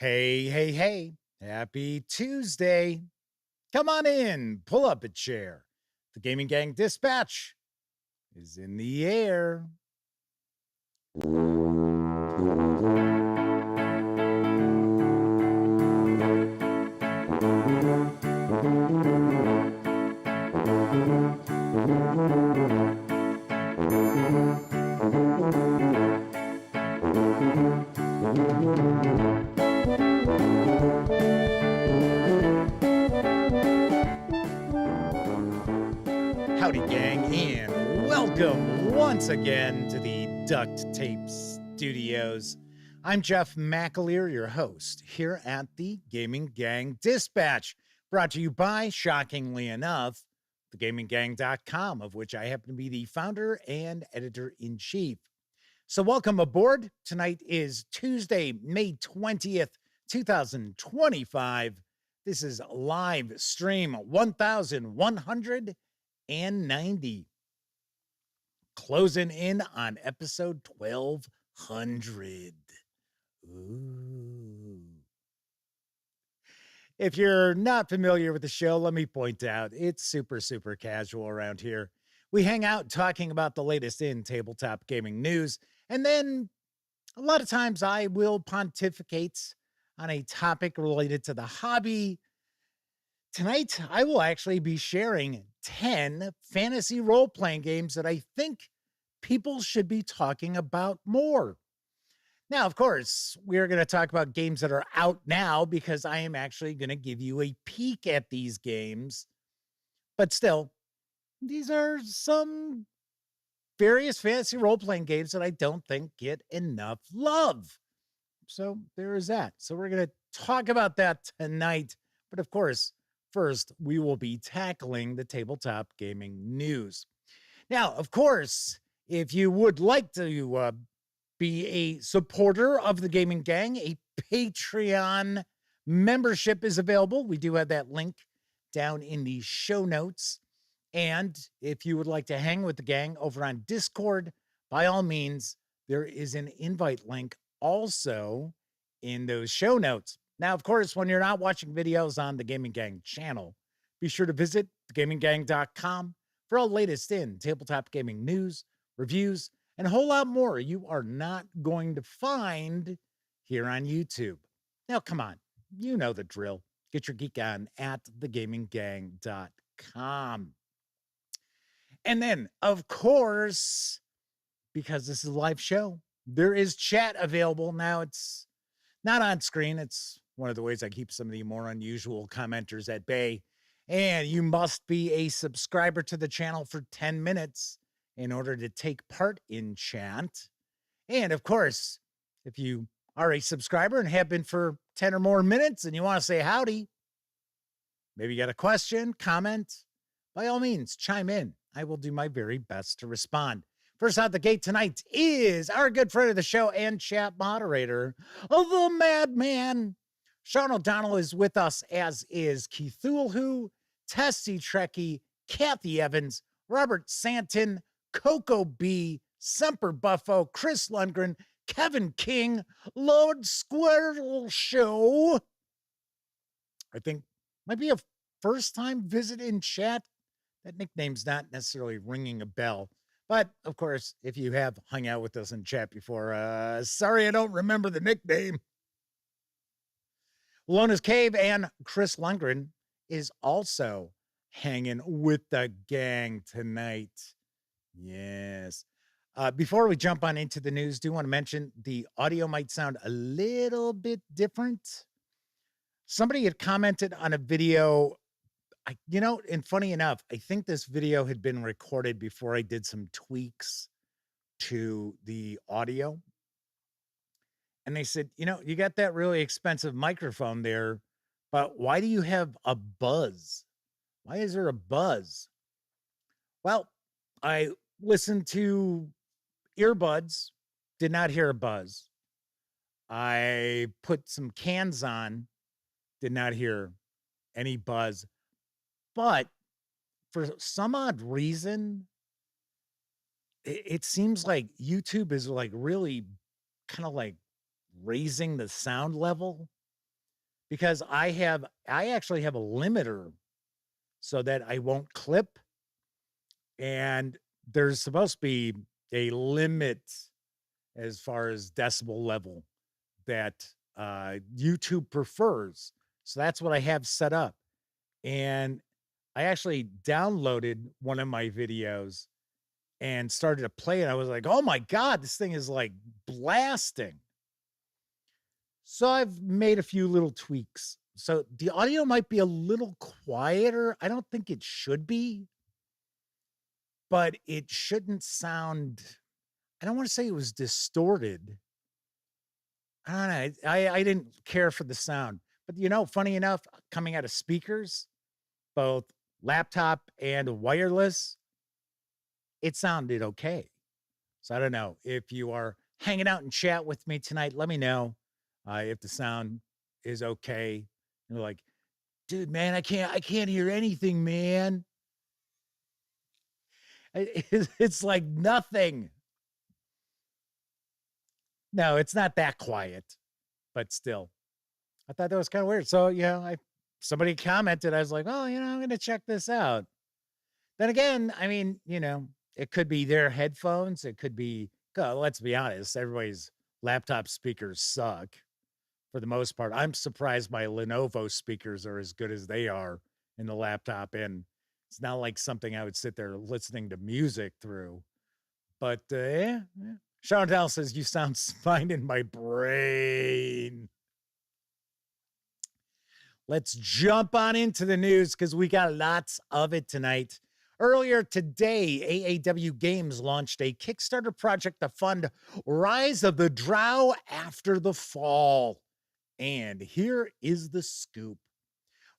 Hey, hey, hey. Happy Tuesday. Come on in, pull up a chair. The Gaming Gang Dispatch is in the air. Howdy, gang, and welcome once again to the Duct Tape Studios. I'm Jeff McAleer, your host, here at the Gaming Gang Dispatch, brought to you by, shockingly enough, thegaminggang.com, of which I happen to be the founder and editor-in-chief. So welcome aboard. Tonight is Tuesday, May 20th, 2025. This is live stream 1190. Closing in on episode 1200. Ooh. If you're not familiar with the show, let me point out it's super casual around here. We hang out talking about the latest in tabletop gaming news, and then a lot of times I will pontificate on a topic related to the hobby. Tonight, I will actually be sharing 10 fantasy role-playing games that I think people should be talking about more. Now, of course, we're going to talk about games that are out now because I am actually going to give you a peek at these games. But still, these are some various fantasy role-playing games that I don't think get enough love. So there is that. So we're going to talk about that tonight. But of course, first, we will be tackling the tabletop gaming news. Now, of course, if you would like to be a supporter of the Gaming Gang, a Patreon membership is available. We do have that link down in the show notes. And if you would like to hang with the gang over on Discord, by all means, there is an invite link also in those show notes. Now, of course, when you're not watching videos on the Gaming Gang channel, be sure to visit thegaminggang.com for all latest in tabletop gaming news, reviews, and a whole lot more you are not going to find here on YouTube. Now, come on, you know the drill. Get your geek on at thegaminggang.com. And then, of course, because this is a live show, there is chat available. Now, it's not on screen. It's one of the ways I keep some of the more unusual commenters at bay. And you must be a subscriber to the channel for 10 minutes in order to take part in chat. And of course, if you are a subscriber and have been for 10 or more minutes and you want to say howdy, maybe you got a question, comment, by all means, chime in. I will do my very best to respond. First out the gate tonight is our good friend of the show and chat moderator, the Madman. Sean O'Donnell is with us, as is Cthulhu, Tessie Trekkie, Kathy Evans, Robert Santon, Coco B, Semper Buffo, Chris Lundgren, Kevin King, Lord Squirrel Show. I think might be a first time visit in chat. That nickname's not necessarily ringing a bell. But, of course, if you have hung out with us in chat before, sorry I don't remember the nickname. Lona's Cave and Chris Lundgren is also hanging with the gang tonight. Yes. Before we jump on into the news, do want to mention the audio might sound a little bit different. Somebody had commented on a video. And funny enough, I think this video had been recorded before I did some tweaks to the audio. And they said, you got that really expensive microphone there, but why do you have a buzz? Why is there a buzz? Well, I listened to earbuds, did not hear a buzz. I put some cans on, did not hear any buzz. But for some odd reason, it seems like YouTube is like really kind of like raising the sound level because I actually have a limiter so that I won't clip. And there's supposed to be a limit as far as decibel level that YouTube prefers. So that's what I have set up. And I actually downloaded one of my videos and started to play it. I was like, oh my God, this thing is like blasting. So I've made a few little tweaks. So the audio might be a little quieter. I don't think it should be, but it shouldn't sound, I don't want to say it was distorted. I don't know. I didn't care for the sound, but funny enough, coming out of speakers, both laptop and wireless, it sounded okay. So I don't know if you are hanging out and chat with me tonight. Let me know if the sound is okay. You're like, dude, man, I can't hear anything, man. It's like nothing. No, it's not that quiet, but still, I thought that was kind of weird. So, somebody commented, I was like, oh, I'm going to check this out. Then again, I mean, it could be their headphones. It could be, let's be honest, everybody's laptop speakers suck for the most part. I'm surprised my Lenovo speakers are as good as they are in the laptop. And it's not like something I would sit there listening to music through. But, yeah. Chantal says, you sound fine in my brain. Let's jump on into the news because we got lots of it tonight. Earlier today, AAW Games launched a Kickstarter project to fund Rise of the Drow After the Fall. And here is the scoop.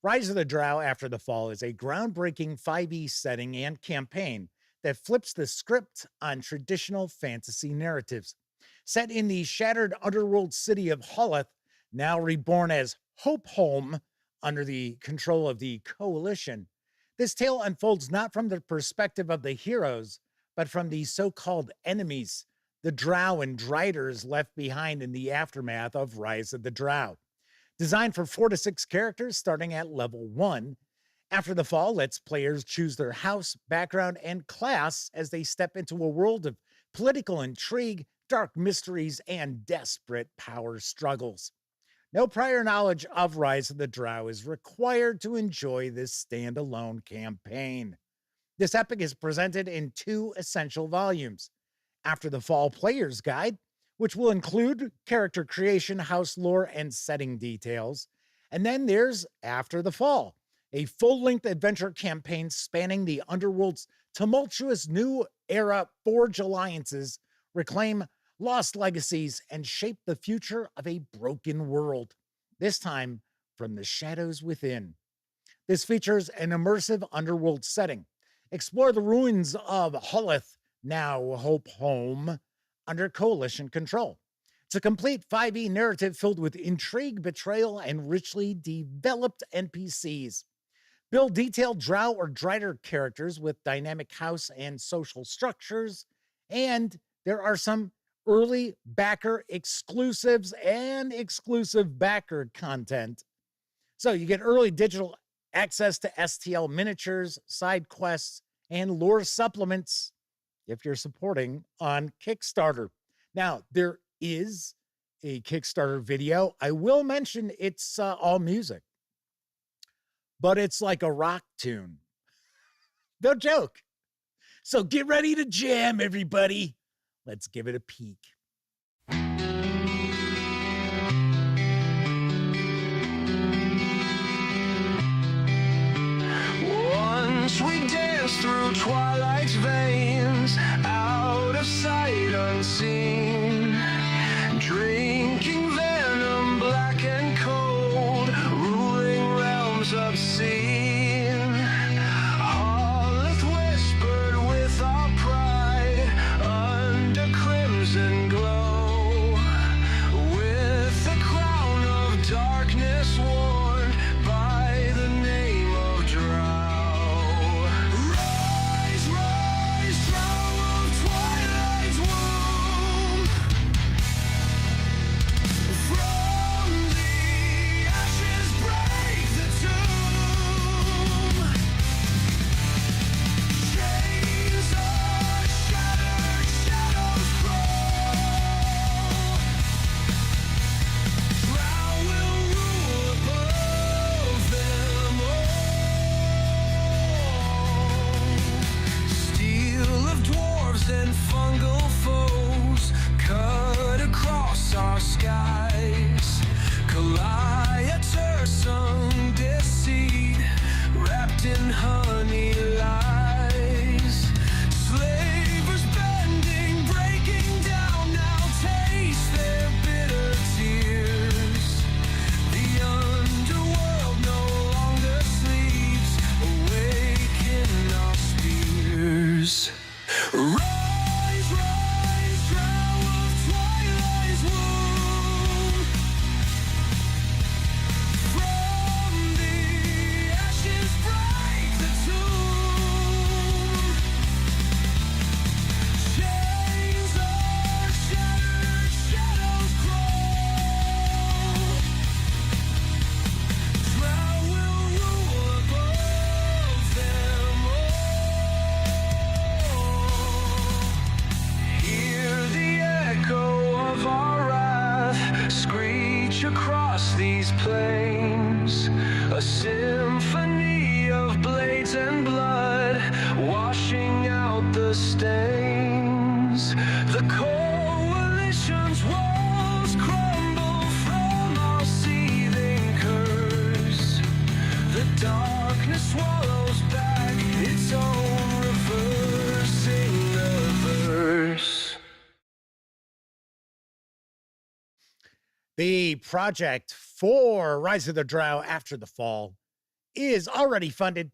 Rise of the Drow After the Fall is a groundbreaking 5e setting and campaign that flips the script on traditional fantasy narratives. Set in the shattered underworld city of Holeth, now reborn as Hopeholm under the control of the Coalition, this tale unfolds not from the perspective of the heroes, but from the so-called enemies, the Drow and Driders left behind in the aftermath of Rise of the Drow. Designed for 4 to 6 characters starting at level 1, After the Fall lets players choose their house, background, and class as they step into a world of political intrigue, dark mysteries, and desperate power struggles. No prior knowledge of Rise of the Drow is required to enjoy this standalone campaign. This epic is presented in 2 essential volumes. After the Fall Player's Guide, which will include character creation, house lore, and setting details. And then there's After the Fall, a full-length adventure campaign spanning the underworld's tumultuous new era, forge alliances, reclaim lost legacies, and shape the future of a broken world, this time from the shadows within. This features an immersive underworld setting. Explore the ruins of Holeth, now Hopeholm, under Coalition control. It's a complete 5e narrative filled with intrigue, betrayal, and richly developed NPCs. Build detailed Drow or Drider characters with dynamic house and social structures, and there are some early backer exclusives and exclusive backer content. So you get early digital access to STL miniatures, side quests, and lore supplements if you're supporting on Kickstarter. Now, there is a Kickstarter video. I will mention it's all music, but it's like a rock tune. No joke. So get ready to jam, everybody. Let's give it a peek. Once we dance through twilight's veins, out of sight unseen, drinking venom black and cold, ruling realms obscene. Holeth whispered with our pride under crimson glow. The project for Rise of the Drow After the Fall is already funded.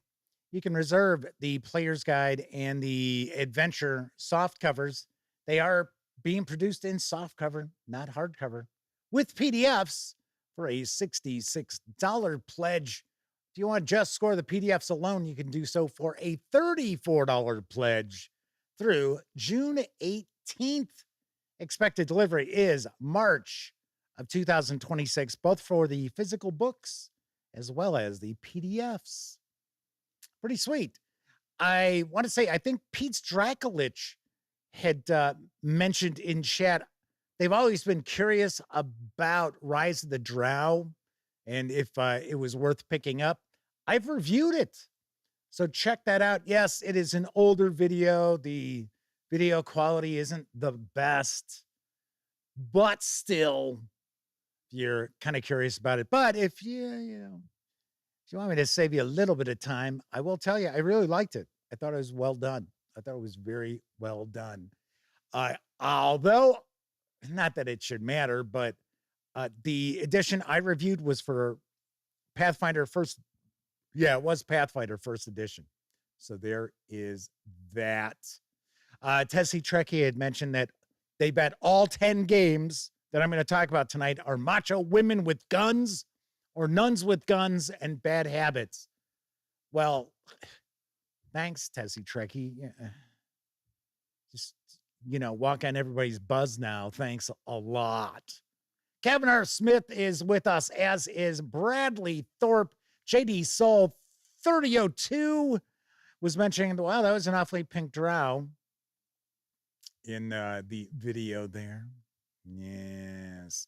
You can reserve the player's guide and the adventure soft covers. They are being produced in soft cover, not hardcover, with PDFs for a $66 pledge. If you want to just score the PDFs alone, you can do so for a $34 pledge through June 18th. Expected delivery is March of 2026, both for the physical books as well as the PDFs. Pretty sweet. I want to say, I think Pete's Dracolich had mentioned in chat, they've always been curious about Rise of the Drow and if it was worth picking up. I've reviewed it, so check that out. Yes, it is an older video. The video quality isn't the best, but still, you're kind of curious about it. But if you want me to save you a little bit of time, I will tell you, I really liked it. I thought it was well done. I thought it was very well done. Although, not that it should matter, but the edition I reviewed was for Pathfinder first. Yeah, it was Pathfinder first edition. So there is that. Tessie Trekkie had mentioned that they bet all 10 games that I'm going to talk about tonight are macho women with guns or nuns with guns and bad habits. Well, thanks, Tessie Trekkie. Just, walk on everybody's buzz now. Thanks a lot. Kevin R. Smith is with us, as is Bradley Thorpe. JD Soul 3002 was mentioning, wow, that was an awfully pink drow in the video there. Yes.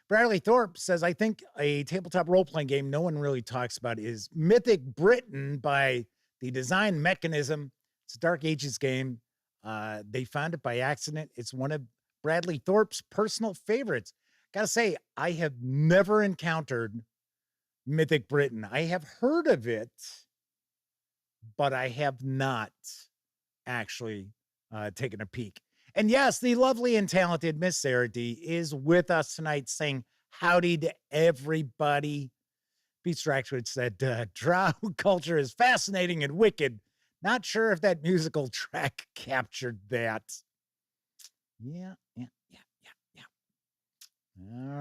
Bradley Thorpe says, I think a tabletop role-playing game no one really talks about is Mythic Britain by the Design Mechanism. It's a Dark Ages game. They found it by accident. It's one of Bradley Thorpe's personal favorites. Gotta say, I have never encountered Mythic Britain. I have heard of it, but I have not actually taken a peek. And yes, the lovely and talented Miss Sarah D is with us tonight saying howdy to everybody. Pete Straxwood said, drow culture is fascinating and wicked. Not sure if that musical track captured that. Yeah. All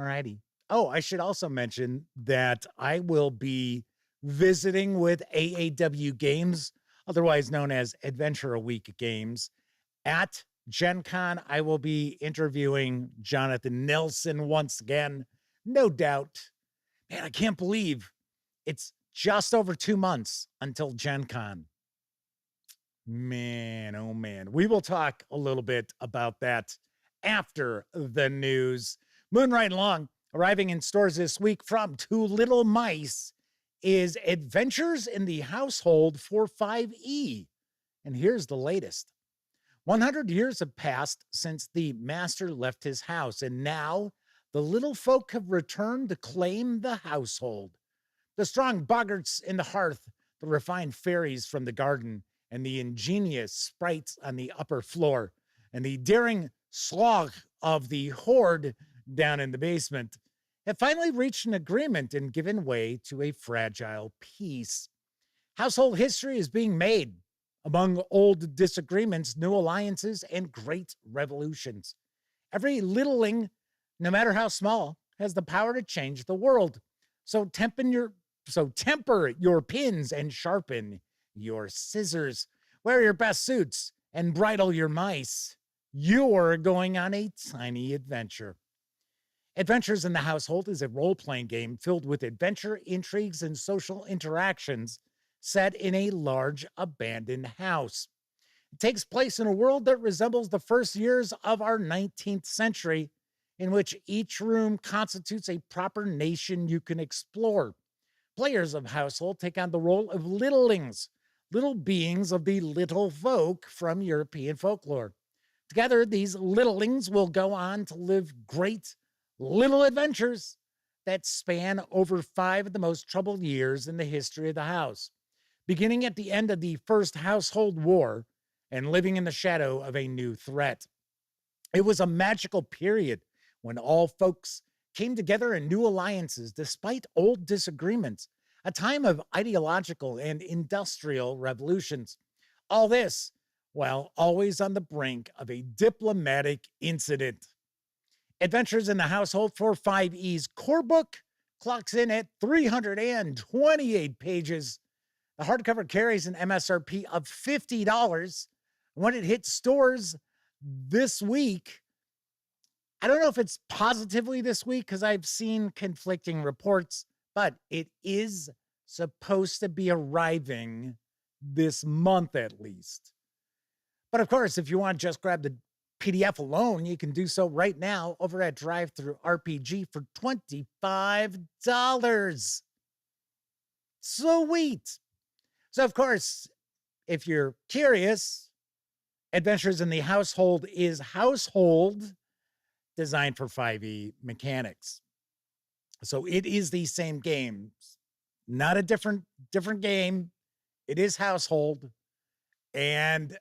righty. Oh, I should also mention that I will be visiting with AAW Games, otherwise known as Adventure a Week Games, at Gen Con. I will be interviewing Jonathan Nelson once again, no doubt. Man, I can't believe it's just over 2 months until Gen Con. Man, oh man. We will talk a little bit about that after the news. Moonright Long, arriving in stores this week from Two Little Mice, is Adventures in the Household for 5e. And here's the latest. 100 years have passed since the master left his house, and now the little folk have returned to claim the household. The strong boggarts in the hearth, the refined fairies from the garden, and the ingenious sprites on the upper floor, and the daring slog of the horde down in the basement, have finally reached an agreement and given way to a fragile peace. Household history is being made among old disagreements, new alliances, and great revolutions. Every littling, no matter how small, has the power to change the world. So temper your pins and sharpen your scissors. Wear your best suits and bridle your mice. You're going on a tiny adventure. Adventures in the Household is a role-playing game filled with adventure, intrigues, and social interactions set in a large abandoned house. It takes place in a world that resembles the first years of our 19th century, in which each room constitutes a proper nation you can explore. Players of Household take on the role of littlings, little beings of the little folk from European folklore. Together, these littlings will go on to live great little adventures that span over 5 of the most troubled years in the history of the house, beginning at the end of the First Household War and living in the shadow of a new threat. It was a magical period when all folks came together in new alliances despite old disagreements, a time of ideological and industrial revolutions. All this while always on the brink of a diplomatic incident. Adventures in the Household for 5e's core book clocks in at 328 pages. The hardcover carries an MSRP of $50. When it hits stores this week, I don't know if it's positively this week because I've seen conflicting reports, but it is supposed to be arriving this month at least. But of course, if you want to just grab the PDF alone, you can do so right now over at Drive-Thru RPG for $25. Sweet. So of course, if you're curious, Adventures in the Household is household designed for 5e mechanics. So it is the same game, not a different game. It is household. And,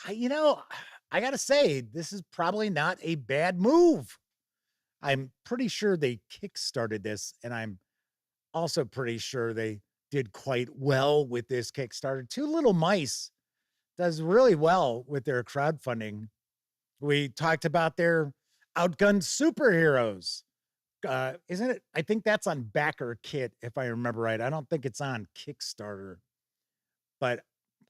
I got to say, this is probably not a bad move. I'm pretty sure they kickstarted this, and I'm also pretty sure they did quite well with this Kickstarter. Two Little Mice does really well with their crowdfunding. We talked about their outgunned superheroes. Isn't it? I think that's on Backer Kit, if I remember right. I don't think it's on Kickstarter. But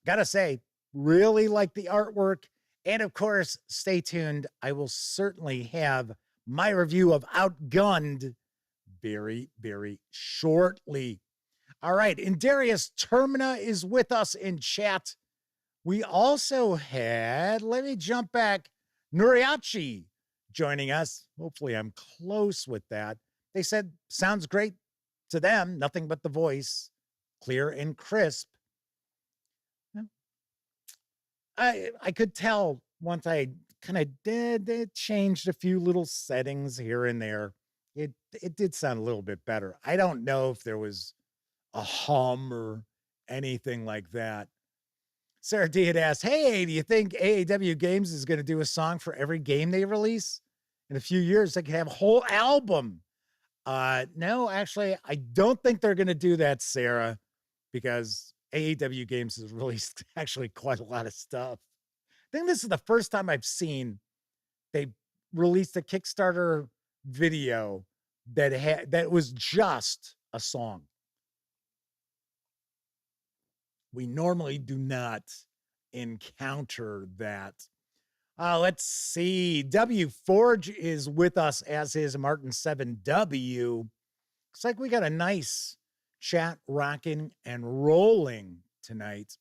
gotta say, really like the artwork. And of course, stay tuned. I will certainly have my review of Outgunned very, very shortly. All right, Indarius Termina is with us in chat. We also had, let me jump back, Nuriachi joining us. Hopefully I'm close with that. They said, sounds great to them. Nothing but the voice, clear and crisp. I could tell once I kind of did changed a few little settings here and there. It did sound a little bit better. I don't know if there was a hum or anything like that. Sarah D had asked, hey, do you think AAW Games is going to do a song for every game they release? In a few years, they could have a whole album. No, actually, I don't think they're going to do that, Sarah, because AAW Games has released actually quite a lot of stuff. I think this is the first time I've seen they released a Kickstarter video that was just a song. We normally do not encounter that. Let's see. W Forge is with us, as is Martin 7W. Looks like we got a nice chat rocking and rolling tonight.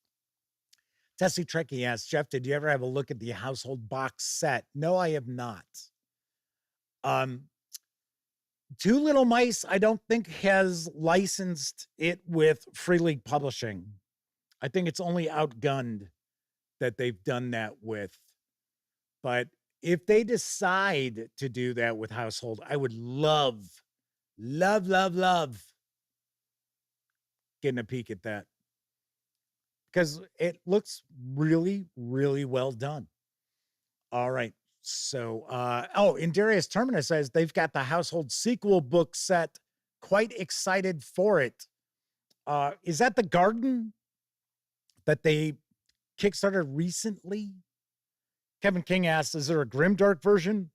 Tessie Trekkie asks, Jeff, did you ever have a look at the household box set? No, I have not. Two Little Mice, I don't think has licensed it with Free League Publishing. I think it's only Outgunned that they've done that with. But if they decide to do that with household, I would love getting a peek at that, because it looks really, really well done. All right. So, Indarius Terminus says they've got the household sequel book set. Quite excited for it. Is that the garden that they kickstarted recently? Kevin King asks, is there a grimdark version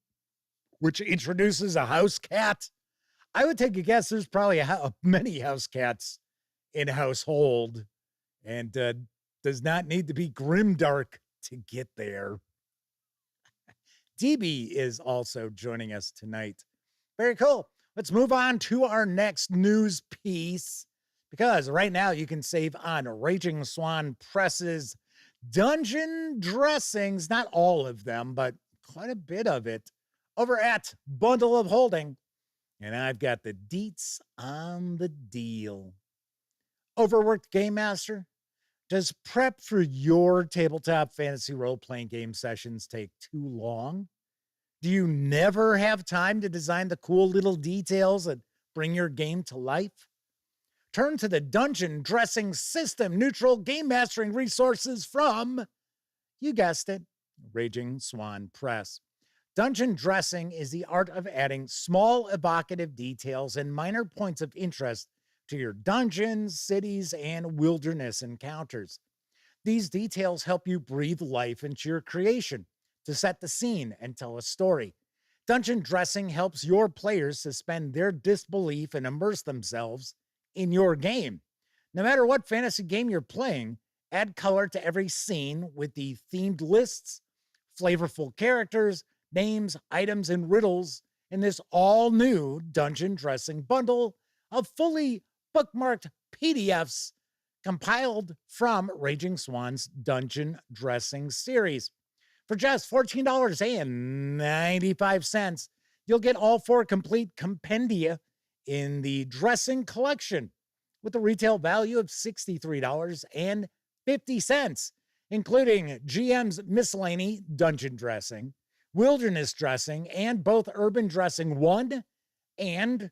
which introduces a house cat? I would take a guess there's probably many house cats in household, and does not need to be grimdark to get there. DB is also joining us tonight. Very cool. Let's move on to our next news piece, because right now you can save on Raging Swan Press's dungeon dressings, not all of them, but quite a bit of it, over at Bundle of Holding. And I've got the deets on the deal. Overworked Game Master, does prep for your tabletop fantasy role-playing game sessions take too long? Do you never have time to design the cool little details that bring your game to life? Turn to the dungeon dressing system neutral game mastering resources from, you guessed it, Raging Swan Press. Dungeon dressing is the art of adding small evocative details and minor points of interest to your dungeons, cities, and wilderness encounters. These details help you breathe life into your creation to set the scene and tell a story. Dungeon dressing helps your players suspend their disbelief and immerse themselves in your game. No matter what fantasy game you're playing, add color to every scene with the themed lists, flavorful characters, names, items, and riddles in this all new dungeon dressing bundle of fully bookmarked PDFs compiled from Raging Swan's Dungeon Dressing series. For just $14.95, you'll get all 4 complete compendia in the dressing collection with a retail value of $63.50, including GM's Miscellany Dungeon Dressing, Wilderness Dressing, and both Urban Dressing 1 and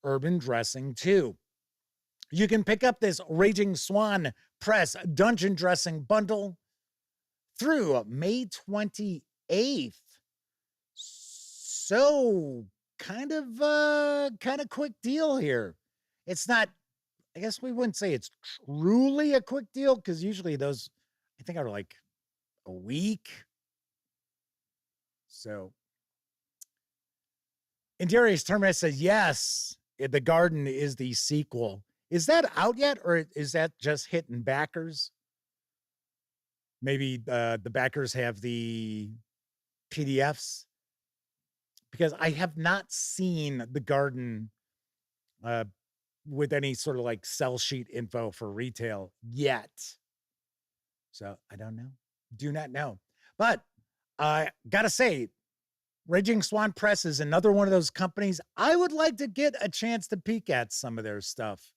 Urban Dressing 2. You can pick up this Raging Swan Press Dungeon Dressing bundle through May 28th. So kind of quick deal here. It's not, I guess we wouldn't say it's truly a quick deal, because usually those, I think, are like a week. So Indarius Terminus says, yes, The Garden is the sequel. Is that out yet, or is that just hitting backers? Maybe the backers have the PDFs, because I have not seen The Garden with any sort of like sell sheet info for retail yet. So I don't know. Do not know. But I gotta say, Raging Swan Press is another one of those companies I would like to get a chance to peek at some of their stuff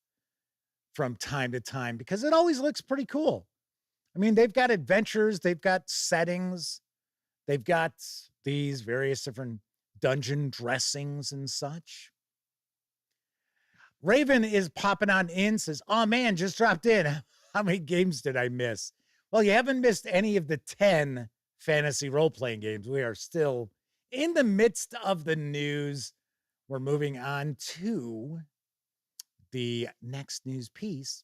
from time to time, because it always looks pretty cool. I mean, they've got adventures, they've got settings, they've got these various different dungeon dressings and such. Raven is popping on in, says, oh man, just dropped in. How many games did I miss? Well, you haven't missed any of the 10 fantasy role-playing games. We are still in the midst of the news. We're moving on to the next news piece,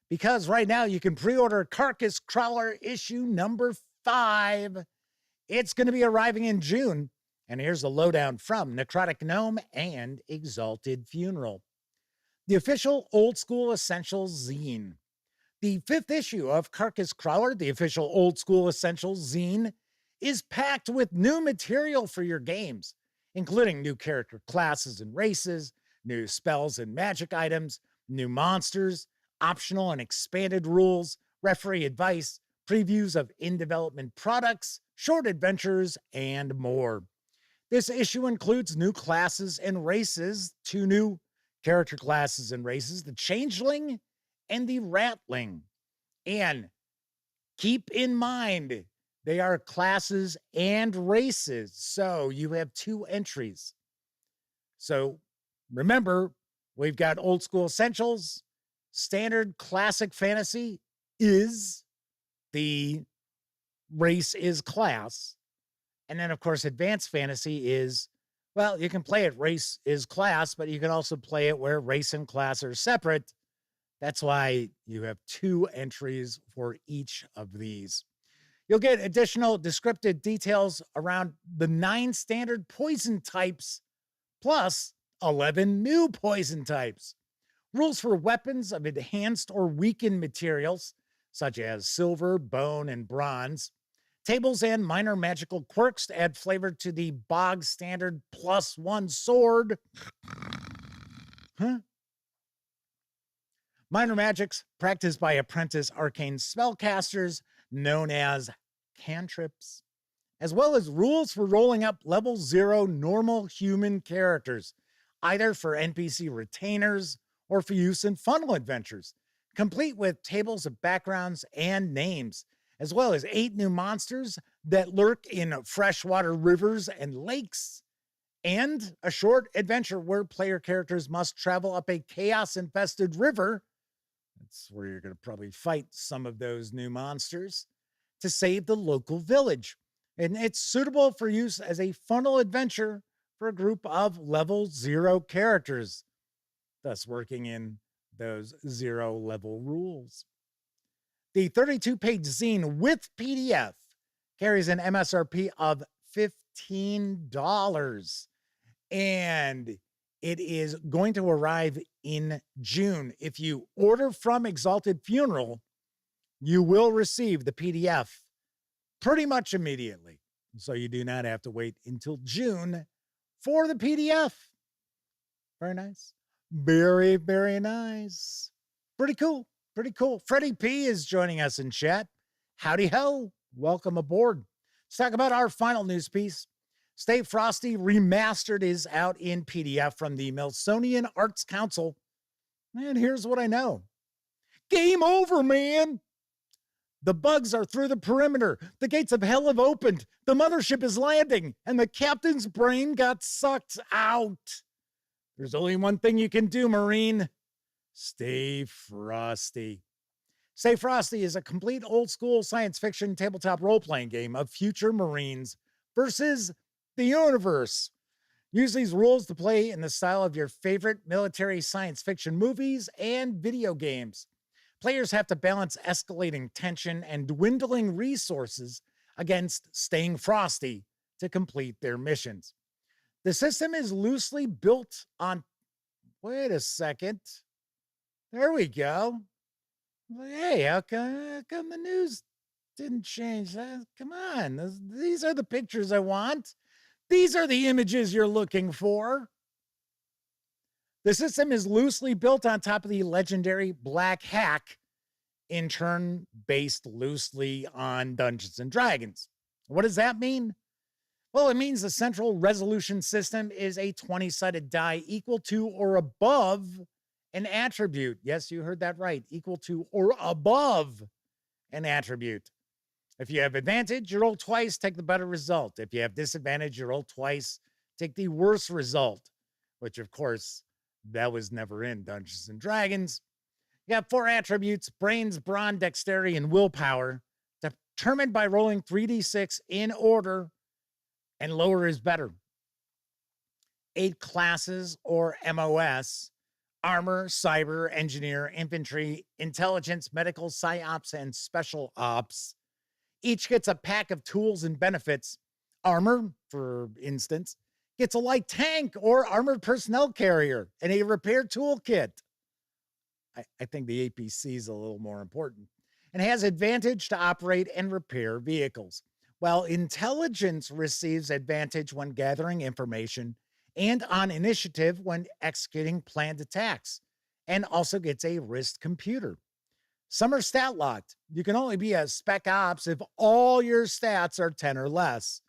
because right now you can pre-order Carcass Crawler issue number 5. It's going to be arriving in June. And here's the lowdown from Necrotic Gnome and Exalted Funeral. The official Old School Essentials zine. The 5th issue of Carcass Crawler, the official Old School Essentials zine, is packed with new material for your games, including new character classes and races, new spells and magic items, new monsters, optional and expanded rules, referee advice, previews of in-development products, short adventures, and more. This issue includes new classes and races, 2 new character classes and races, the Changeling and the Ratling. And keep in mind, they are classes and races, so you have 2 entries. So remember, we've got Old School Essentials, Standard Classic Fantasy is the race is class. And then, of course, Advanced Fantasy is, well, you can play it race is class, but you can also play it where race and class are separate. That's why you have 2 entries for each of these. You'll get additional descriptive details around the 9 standard poison types, plus 11 new poison types. Rules for weapons of enhanced or weakened materials, such as silver, bone, and bronze. Tables and minor magical quirks to add flavor to the bog standard +1 sword. Minor magics practiced by apprentice arcane spellcasters known as cantrips, as well as rules for rolling up level 0 normal human characters, either for NPC retainers or for use in funnel adventures, complete with tables of backgrounds and names, as well as 8 new monsters that lurk in freshwater rivers and lakes, and a short adventure where player characters must travel up a chaos-infested river. That's where you're going to probably fight some of those new monsters to save the local village. and it's suitable for use as a funnel adventure for a group of level 0 characters, thus working in those 0 level rules. The 32-page zine with PDF carries an MSRP of $15, and it is going to arrive in June. If you order from Exalted Funeral, you will receive the PDF pretty much immediately. So you do not have to wait until June for the PDF. Very nice. Very, very nice. Pretty cool. Pretty cool. Freddie P is joining us in chat. Howdy ho. Welcome aboard. Let's talk about our final news piece. Stay Frosty Remastered is out in PDF from the Melsonian Arts Council. And here's what I know. Game over, man. The bugs are through the perimeter. The gates of hell have opened. The mothership is landing, and the captain's brain got sucked out. There's only one thing you can do, Marine. Stay frosty. Stay Frosty is a complete old-school science fiction tabletop role-playing game of future Marines versus the universe. Use these rules to play in the style of your favorite military science fiction movies and video games. Players have to balance escalating tension and dwindling resources against staying frosty to complete their missions. The system is loosely built on... Wait a second. There we go. Hey, how come the news didn't change? Come on. These are the pictures I want. These are the images you're looking for. The system is loosely built on top of the legendary Black Hack, in turn based loosely on Dungeons and Dragons. What does that mean? Well, it means the central resolution system is a 20-sided die equal to or above an attribute. Yes, you heard that right. Equal to or above an attribute. If you have advantage, you roll twice, take the better result. If you have disadvantage, you roll twice, take the worse result, which of course, that was never in Dungeons and Dragons. You have 4 attributes: brains, brawn, dexterity, and willpower, determined by rolling 3d6 in order, and lower is better. 8 classes or MOS: armor, cyber, engineer, infantry, intelligence, medical, psyops, and special ops. Each gets a pack of tools and benefits. Armor, for instance, gets a light tank or armored personnel carrier and a repair toolkit. I think the APC is a little more important. And has advantage to operate and repair vehicles, while intelligence receives advantage when gathering information and on initiative when executing planned attacks, and also gets a wrist computer. Some are stat locked. You can only be a spec ops if all your stats are 10 or less,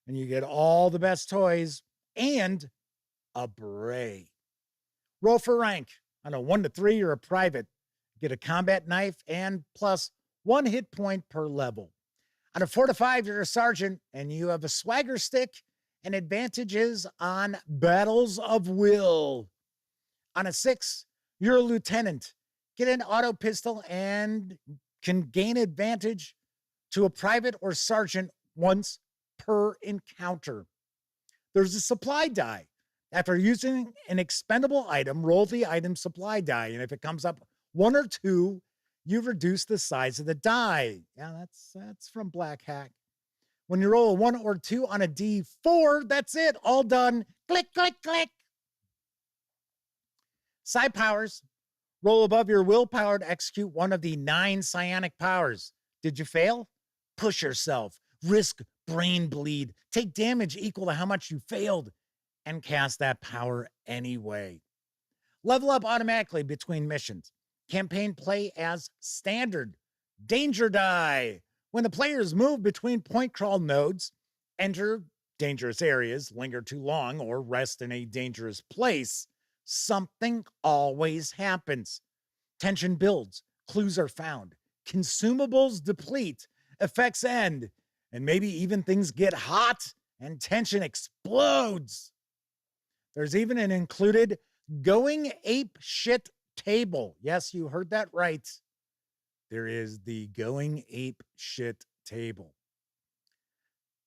and you get all the best toys and a beret. Roll for rank. On a 1 to 3, you're a private. Get a combat knife and plus 1 hit point per level. On a 4 to 5, you're a sergeant, and you have a swagger stick and advantages on battles of will. On a 6, you're a lieutenant. Get an auto pistol and can gain advantage to a private or sergeant once per encounter. There's a supply die. After using an expendable item, roll the item supply die, and if it comes up 1 or 2, you reduce the size of the die. Yeah, that's from Black Hack. When you roll a 1 or 2 on a D4, that's it. All done. Click, click, click. Psi powers. Roll above your willpower to execute one of the 9 psionic powers. Did you fail? Push yourself. Risk brain bleed. Take damage equal to how much you failed, and cast that power anyway. Level up automatically between missions. Campaign play as standard. Danger die. When the players move between point crawl nodes, enter dangerous areas, linger too long, or rest in a dangerous place, something always happens. Tension builds, clues are found, consumables deplete, effects end, and maybe even things get hot and tension explodes. There's even an included going ape shit table. Yes, you heard that right. There is the going ape shit table.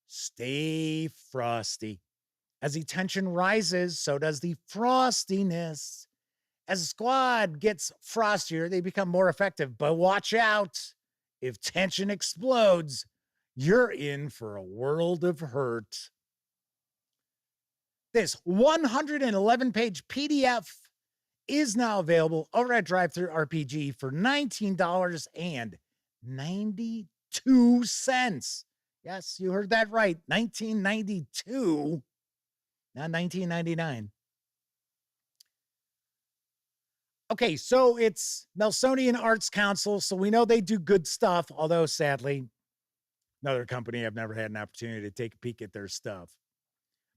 Stay frosty. As the tension rises, so does the frostiness. As a squad gets frostier, they become more effective. But watch out. If tension explodes, you're in for a world of hurt. This 111-page PDF is now available over at Drive-Thru RPG for $19.92. Yes, you heard that right. $19.92, not $19.99. Okay, so it's Melsonian Arts Council, so we know they do good stuff, although sadly, another company I've never had an opportunity to take a peek at their stuff.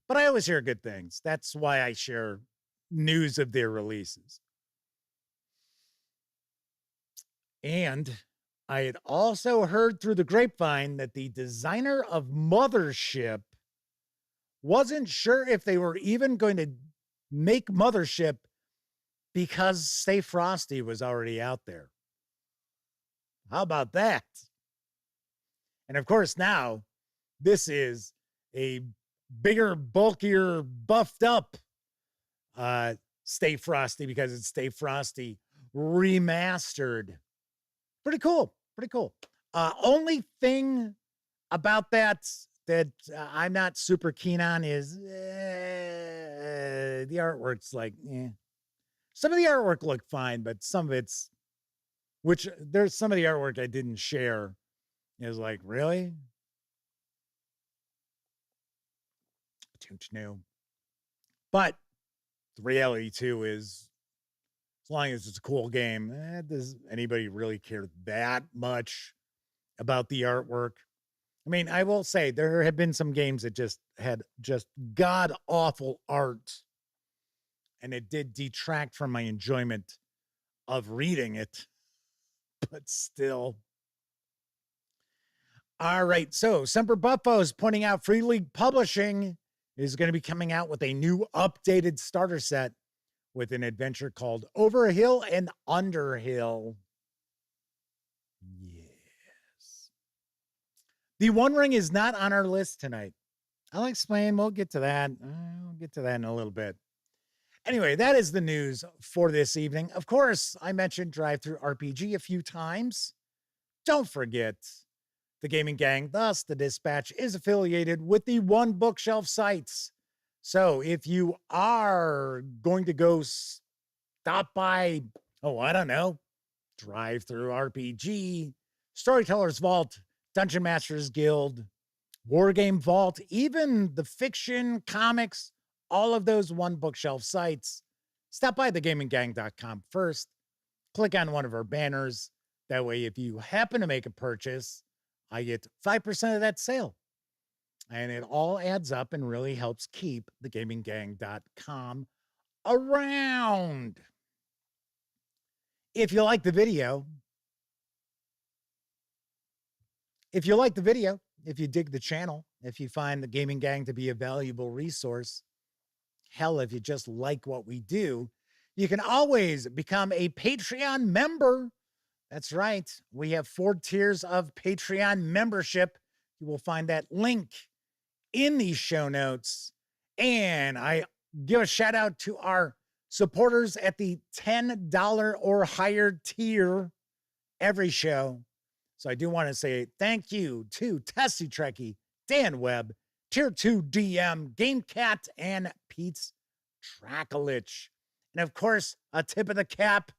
But I always hear good things. That's why I share news of their releases. And I had also heard through the grapevine that the designer of Mothership wasn't sure if they were even going to make Mothership because Stay Frosty was already out there. How about that? And of course, now this is a bigger, bulkier, buffed up Stay Frosty because it's Stay Frosty remastered. Pretty cool. Pretty cool. Only thing about that I'm not super keen on is the artwork's like, Some of the artwork looked fine, but some of it's, which there's some of the artwork I didn't share is like, really? Don't know. But the reality too is, as long as it's a cool game, does anybody really care that much about the artwork? I mean, I will say there have been some games that just had just god awful art, and it did detract from my enjoyment of reading it, but still. All right, so Semper Buffo is pointing out Free League Publishing is going to be coming out with a new updated starter set with an adventure called Over a Hill and Under Hill. Yes. The One Ring is not on our list tonight. I'll explain. We'll get to that. I'll get to that in a little bit. Anyway, that is the news for this evening. Of course, I mentioned Drive-Thru RPG a few times. Don't forget, the Gaming Gang, thus the Dispatch, is affiliated with the One Bookshelf sites. So if you are going to go stop by, I don't know, Drive-Thru RPG, Storyteller's Vault, Dungeon Masters Guild, Wargame Vault, even the fiction, comics, all of those One Bookshelf sites, stop by thegaminggang.com first, click on one of our banners. That way, if you happen to make a purchase, I get 5% of that sale. And it all adds up and really helps keep thegaminggang.com around. If you like the video, if you dig the channel, if you find the Gaming Gang to be a valuable resource, hell, if you just like what we do, you can always become a Patreon member. That's right. We have 4 tiers of Patreon membership. You will find that link in the show notes. And I give a shout out to our supporters at the $10 or higher tier every show. So I do want to say thank you to Tessie Trekkie, Dan Webb, Tier 2 DM, Game Cat, and Pete's Tracklich. And of course, a tip of the cap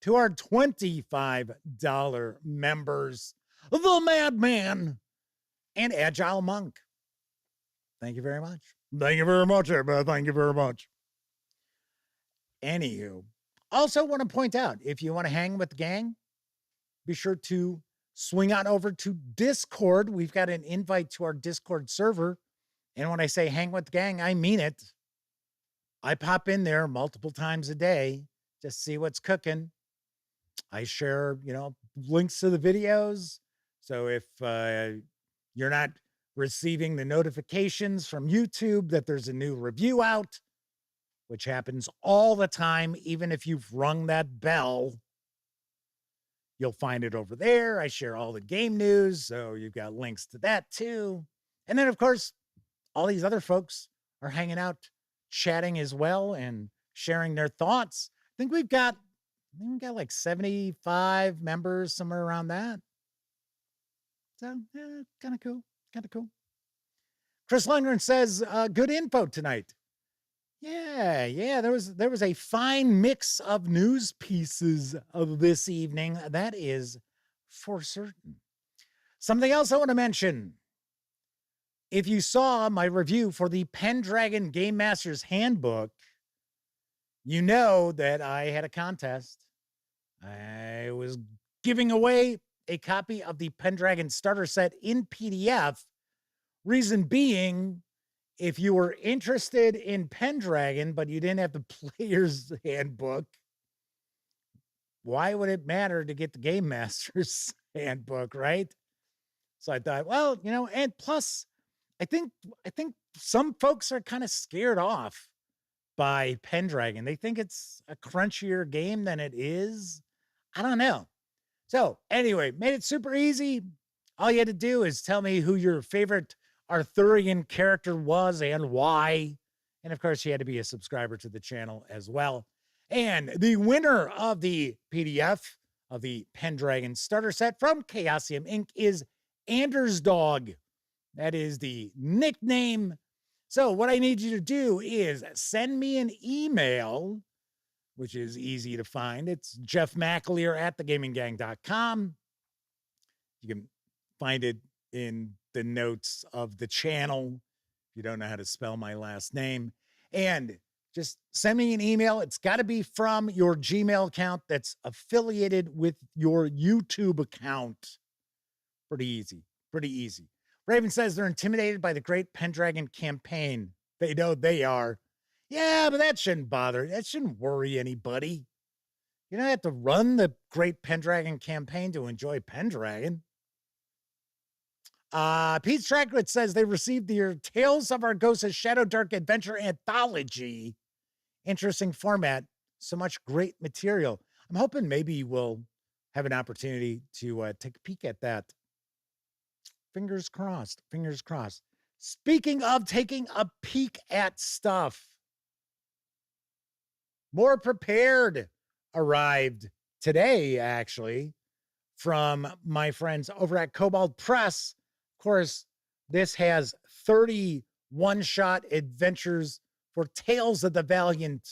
to our $25 members, the Madman and Agile Monk. Thank you very much. Thank you very much, everybody. Thank you very much. Anywho, also want to point out, if you want to hang with the gang, be sure to swing on over to Discord. We've got an invite to our Discord server. And when I say hang with the gang, I mean it. I pop in there multiple times a day, just see what's cooking. I share, links to the videos. So if you're not receiving the notifications from YouTube that there's a new review out, which happens all the time, even if you've rung that bell, you'll find it over there. I share all the game news, so you've got links to that too. And then, of course, all these other folks are hanging out, chatting as well, and sharing their thoughts. I think we've got like 75 members, somewhere around that. So, yeah, kind of cool. Kind of cool. Chris Lundgren says, good info tonight. Yeah. There was a fine mix of news pieces of this evening. That is for certain. Something else I want to mention. If you saw my review for the Pendragon Game Master's Handbook, you know that I had a contest. I was giving away a copy of the Pendragon starter set in PDF. Reason being, if you were interested in Pendragon, but you didn't have the player's handbook, why would it matter to get the Game Master's Handbook, right? So I thought, well, and plus, I think some folks are kind of scared off by Pendragon. They think it's a crunchier game than it is. I don't know. So anyway, made it super easy. All you had to do is tell me who your favorite Arthurian character was and why. And of course, you had to be a subscriber to the channel as well. And the winner of the PDF of the Pendragon starter set from Chaosium Inc. is Anders Dog. That is the nickname. So what I need you to do is send me an email, which is easy to find. It's Jeff McAleer at thegaminggang.com. You can find it in the notes of the channel if you don't know how to spell my last name. And just send me an email. It's got to be from your Gmail account that's affiliated with your YouTube account. Pretty easy. Raven says they're intimidated by the Great Pendragon campaign. They know they are. Yeah, but that shouldn't worry anybody. You don't have to run the Great Pendragon campaign to enjoy Pendragon. Pete Strackwitz says they received their Tales of Argosa's Shadow Dark Adventure Anthology. Interesting format. So much great material. I'm hoping maybe we'll have an opportunity to take a peek at that. Fingers crossed. Speaking of taking a peek at stuff, More Prepared arrived today, actually, from my friends over at Cobalt Press. Of course, this has 30 one-shot adventures for Tales of the Valiant.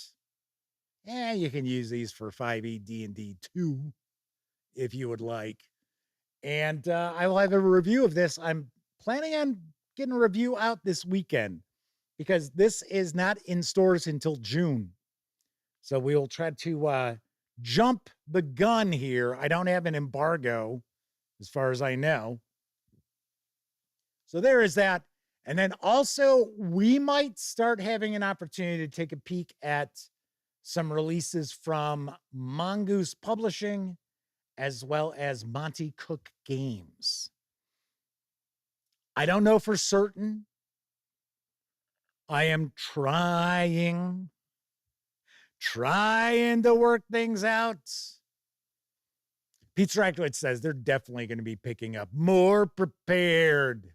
You can use these for 5e D&D 2 if you would like. And I will have a review of this. I'm planning on getting a review out this weekend because this is not in stores until June. So we will try to jump the gun here. I don't have an embargo as far as I know. So there is that. And then also we might start having an opportunity to take a peek at some releases from Mongoose Publishing as well as Monty Cook Games. I don't know for certain. I am trying to work things out. Pete Strackwitz says they're definitely going to be picking up More Prepared.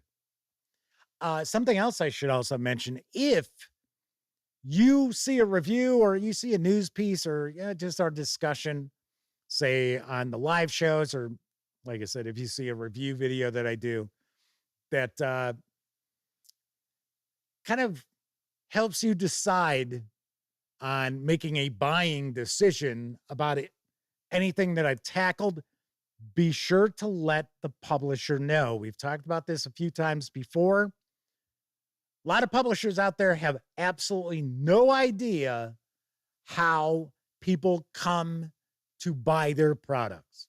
Something else I should also mention, if you see a review or you see a news piece or just our discussion, say on the live shows, or like I said, if you see a review video that I do that kind of helps you decide on making a buying decision about it, anything that I've tackled, be sure to let the publisher know. We've talked about this a few times before. A lot of publishers out there have absolutely no idea how people come to buy their products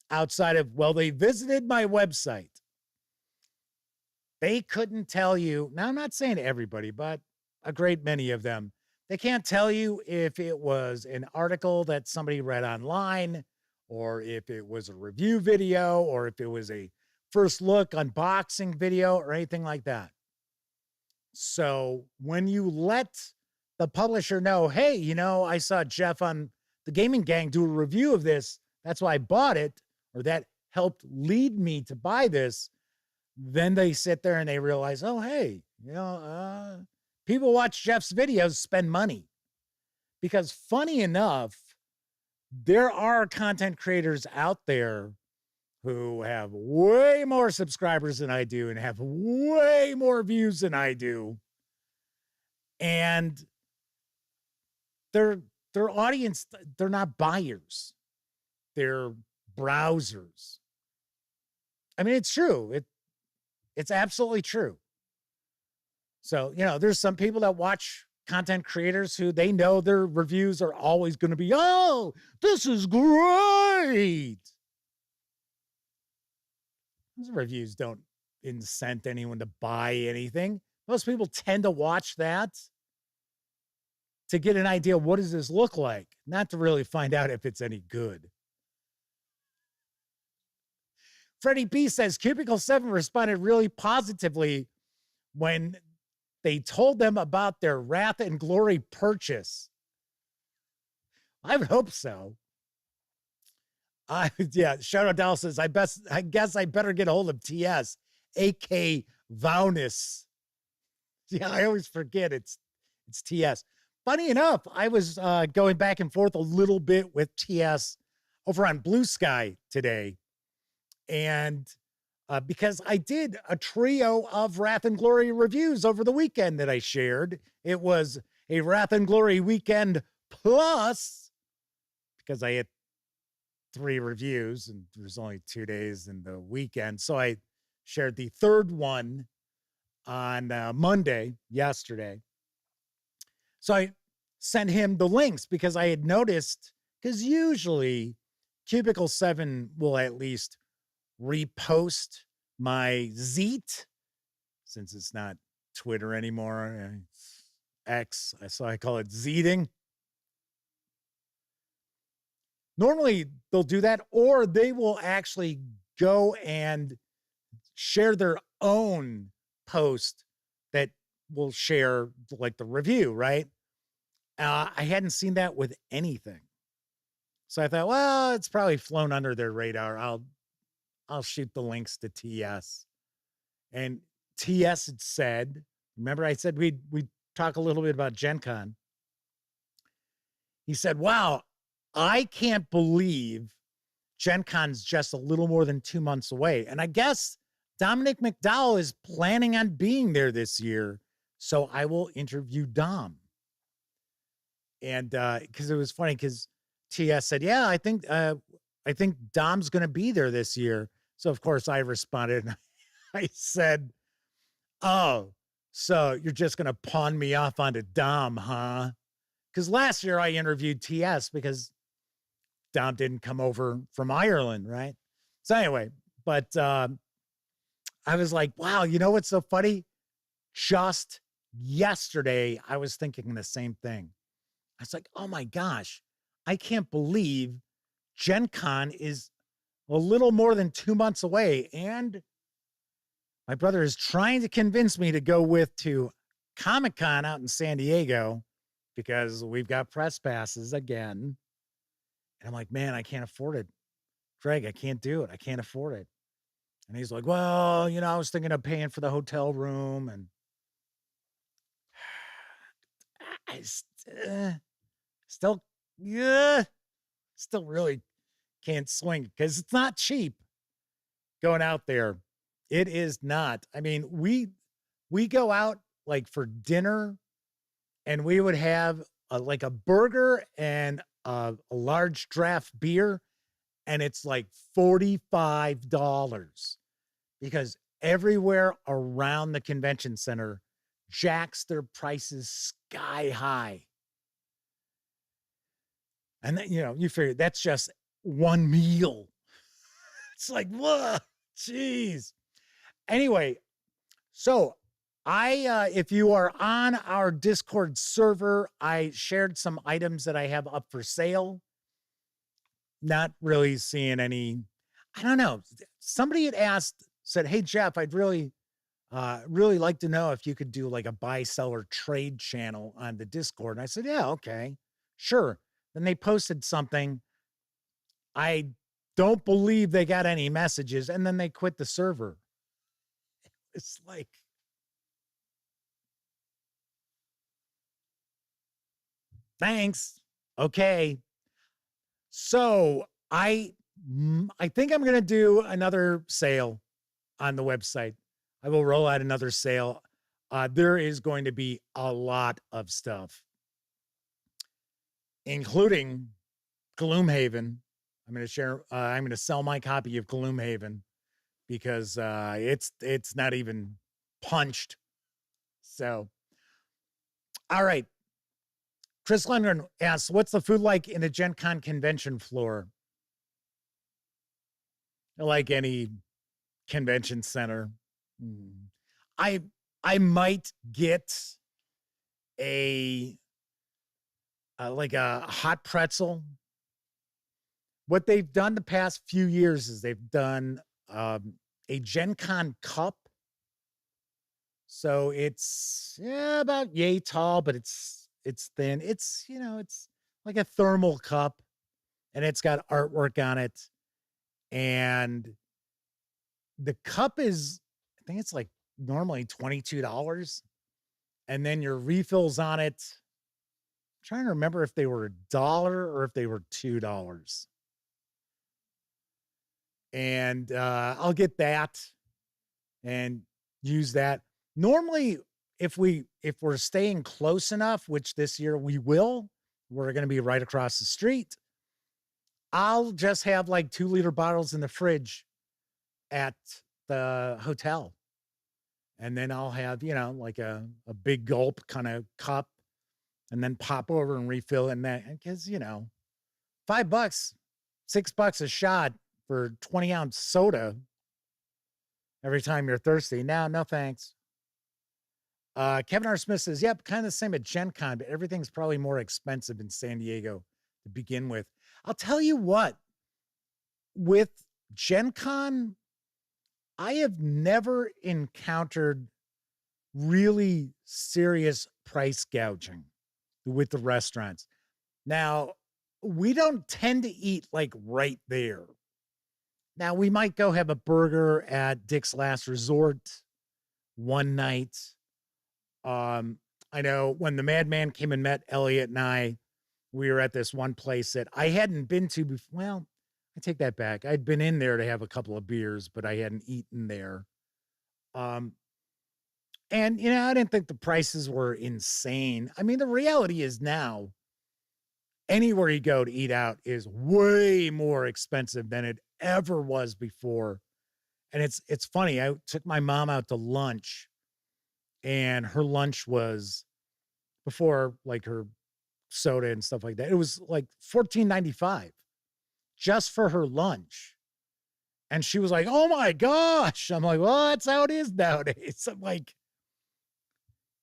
outside of, well, they visited my website. They couldn't tell you. Now, I'm not saying everybody, but a great many of them. They can't tell you if it was an article that somebody read online, or if it was a review video, or if it was a first look unboxing video or anything like that. So when you let the publisher know, hey, I saw Jeff on the Gaming Gang do a review of this, that's why I bought it, or that helped lead me to buy this, then they sit there and they realize, oh, hey, people watch Jeff's videos, spend money. Because funny enough, there are content creators out there who have way more subscribers than I do and have way more views than I do. And their audience, they're not buyers. They're browsers. I mean, it's true. It's absolutely true. So, there's some people that watch content creators who they know their reviews are always going to be, oh, this is great. Those reviews don't incent anyone to buy anything. Most people tend to watch that to get an idea, what does this look like? Not to really find out if it's any good. Freddie B says Cubicle 7 responded really positively when they told them about their Wrath and Glory purchase. I would hope so. Shadow Doll says, I guess I better get a hold of TS, AK Vaunus. Yeah, I always forget it's TS. Funny enough, I was going back and forth a little bit with TS over on Blue Sky today. And because I did a trio of Wrath and Glory reviews over the weekend that I shared. It was a Wrath and Glory weekend plus, because I had 3 reviews and there's only 2 days in the weekend. So I shared the third one on Monday, yesterday. So I sent him the links because I had noticed, because usually Cubicle 7 will at least repost my Zeet, since it's not Twitter anymore, it's X, so I call it Zeeting. Normally they'll do that, or they will actually go and share their own post that will share like the review, right? I hadn't seen that with anything. So I thought, well, it's probably flown under their radar. I'll shoot the links to TS. And TS had said, remember I said we'd talk a little bit about Gen Con. He said, wow, I can't believe Gen Con's just a little more than 2 months away. And I guess Dominic McDowell is planning on being there this year. So I will interview Dom. And because it was funny, because TS said, yeah, I think Dom's going to be there this year. So of course I responded and I said, oh, so you're just going to pawn me off onto Dom, huh? Because last year I interviewed TS because Dom didn't come over from Ireland, right? So anyway, but I was like, wow, you know what's so funny? Just yesterday, I was thinking the same thing. I was like, oh my gosh, I can't believe Gen Con is a little more than 2 months away. And my brother is trying to convince me to go to Comic-Con out in San Diego because we've got press passes again. And I'm like, man, I can't afford it. Greg, I can't do it. I can't afford it. And he's like, well, I was thinking of paying for the hotel room. And I still really can't swing because it's not cheap going out there. It is not. I mean, we go out like for dinner and we would have like a burger and a large draft beer, and it's like $45 because everywhere around the convention center jacks their prices sky high. And then, you figure that's just one meal. It's like, whoa, geez. Anyway, so if you are on our Discord server, I shared some items that I have up for sale. Not really seeing any, I don't know. Somebody had said, hey, Jeff, I'd really like to know if you could do like a buy-seller trade channel on the Discord. And I said, yeah, okay, sure. Then they posted something. I don't believe they got any messages, and then they quit the server. It's like, thanks. Okay. So I think I'm going to do another sale on the website. I will roll out another sale. There is going to be a lot of stuff, including Gloomhaven. I'm going to share. I'm going to sell my copy of Gloomhaven because it's not even punched. So, all right. Chris Lundgren asks, "What's the food like in a Gen Con convention floor?" Like any convention center. I I might get a like a hot pretzel. What they've done the past few years is they've done a Gen Con cup. So it's about yay tall, but it's thin. It's it's like a thermal cup, and it's got artwork on it. And the cup is, I think it's like normally $22. And then your refills on it. I'm trying to remember if they were $1 or if they were $2. And I'll get that and use that. Normally, if we're staying close enough, which this year we will, we're going to be right across the street. I'll just have like 2-liter bottles in the fridge at the hotel. And then I'll have, like a big gulp kind of cup and then pop over and refill in that. Because, $5, $6 a shot for 20-ounce soda every time you're thirsty. No thanks. Kevin R. Smith says, yep, kind of the same at Gen Con, but everything's probably more expensive in San Diego to begin with. I'll tell you what, with Gen Con, I have never encountered really serious price gouging with the restaurants. Now, we don't tend to eat like right there. Now, we might go have a burger at Dick's Last Resort one night. I know when the Madman came and met Elliot and I, we were at this one place that I hadn't been to before. Well, I take that back. I'd been in there to have a couple of beers, but I hadn't eaten there. And I didn't think the prices were insane. I mean, the reality is now anywhere you go to eat out is way more expensive than it ever was before. And it's funny. I took my mom out to lunch, and her lunch was, before like her soda and stuff like that, it was like $14.95 just for her lunch. And she was like, oh my gosh. I'm like, well, that's how it is nowadays. I'm like,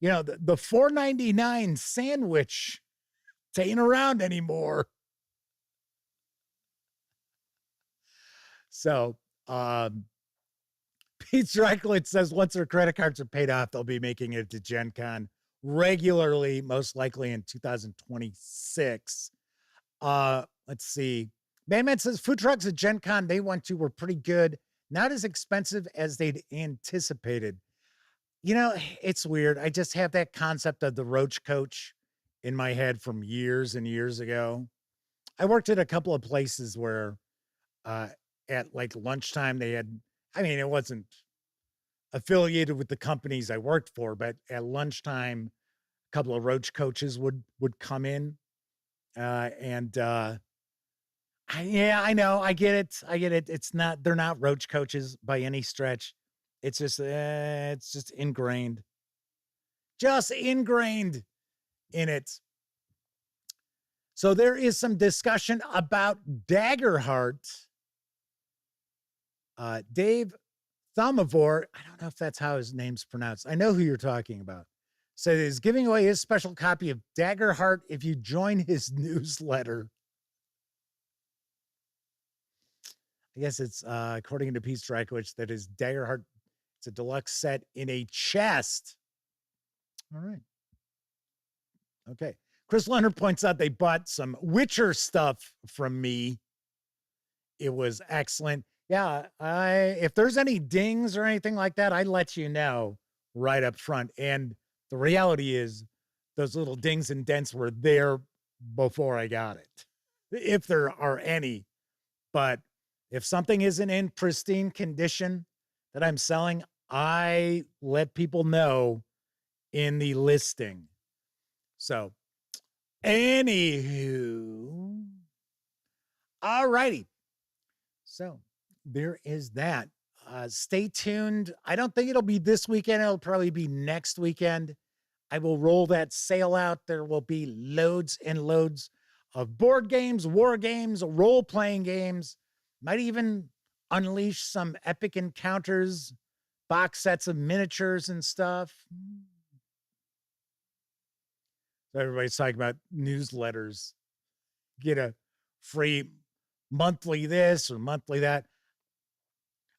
the $4.99 sandwich ain't around anymore. So, Pete Stryklitz says once their credit cards are paid off, they'll be making it to Gen Con regularly, most likely in 2026. Let's see. Man says food trucks at Gen Con they went to were pretty good. Not as expensive as they'd anticipated. It's weird. I just have that concept of the roach coach in my head from years and years ago. I worked at a couple of places where at like lunchtime they had, it wasn't affiliated with the companies I worked for, but at lunchtime, a couple of roach coaches would come in. I know. I get it. They're not roach coaches by any stretch. It's just ingrained. Just ingrained in it. So there is some discussion about Daggerheart. Dave Thumivore, I don't know if that's how his name's pronounced. I know who you're talking about. Says he's giving away his special copy of Daggerheart if you join his newsletter. I guess it's according to Pete Stryklitz that is Daggerheart. It's a deluxe set in a chest. All right. Okay. Chris Leonard points out they bought some Witcher stuff from me. It was excellent. Yeah, if there's any dings or anything like that, I let you know right up front. And the reality is those little dings and dents were there before I got it, if there are any. But if something isn't in pristine condition that I'm selling, I let people know in the listing. So, anywho, all righty. So there is that. Stay tuned. I don't think it'll be this weekend. It'll probably be next weekend. I will roll that sale out. There will be loads and loads of board games, war games, role-playing games. Might even unleash some epic encounters, box sets of miniatures and stuff. So everybody's talking about newsletters. Get a free monthly this or monthly that.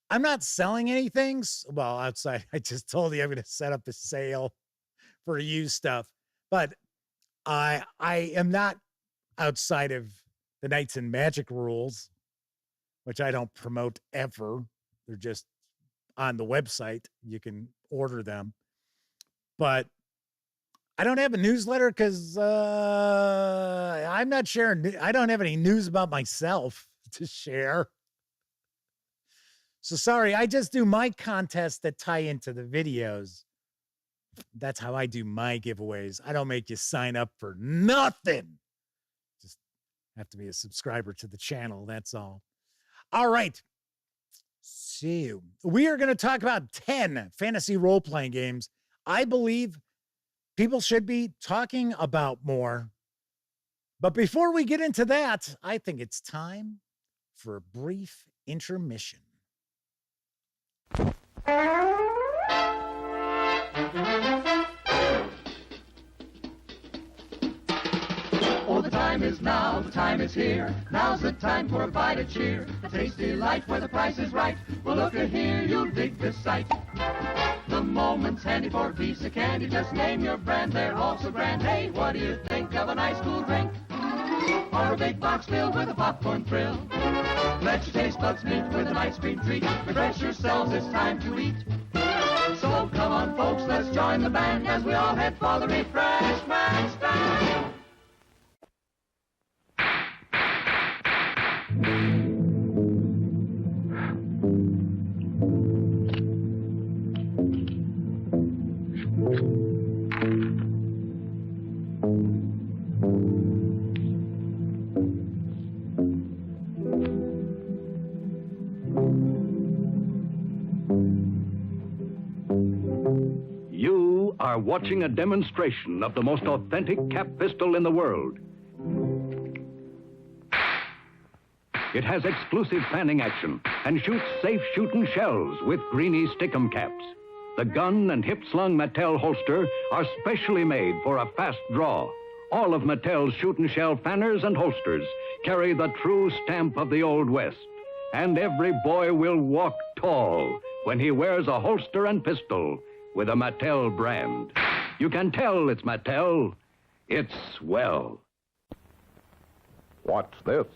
I'm not selling anything. Well, outside, I just told you I'm going to set up a sale for used stuff, but I am not outside of the Knights and Magic rules, which I don't promote ever. They're just on the website. You can order them, but I don't have a newsletter because I'm not sharing. I don't have any news about myself to share. So sorry, I just do my contests that tie into the videos. That's how I do my giveaways. I don't make you sign up for nothing. Just have to be a subscriber to the channel. That's all. All right. So we are going to talk about 10 fantasy role-playing games I believe people should be talking about more. But before we get into that, I think it's time for a brief intermission. Oh, the time is now, the time is here. Now's the time for a bite of cheer. A tasty light where the price is right. Well, look here, you'll dig this sight. The moment's handy for a piece of candy. Just name your brand, they're all so grand. Hey, what do you think of a nice cool drink? Or a big box filled with a popcorn thrill? Let your taste buds meet with an ice cream treat. Refresh yourselves, it's time to eat. So come on, folks, let's join the band as we all head for the refreshment stand. You are watching a demonstration of the most authentic cap pistol in the world. It has exclusive fanning action and shoots safe shooting shells with greeny stickum caps. The gun and hip-slung Mattel holster are specially made for a fast draw. All of Mattel's shooting shell fanners and holsters carry the true stamp of the Old West. And every boy will walk tall when he wears a holster and pistol with a Mattel brand. You can tell it's Mattel. It's swell. What's this?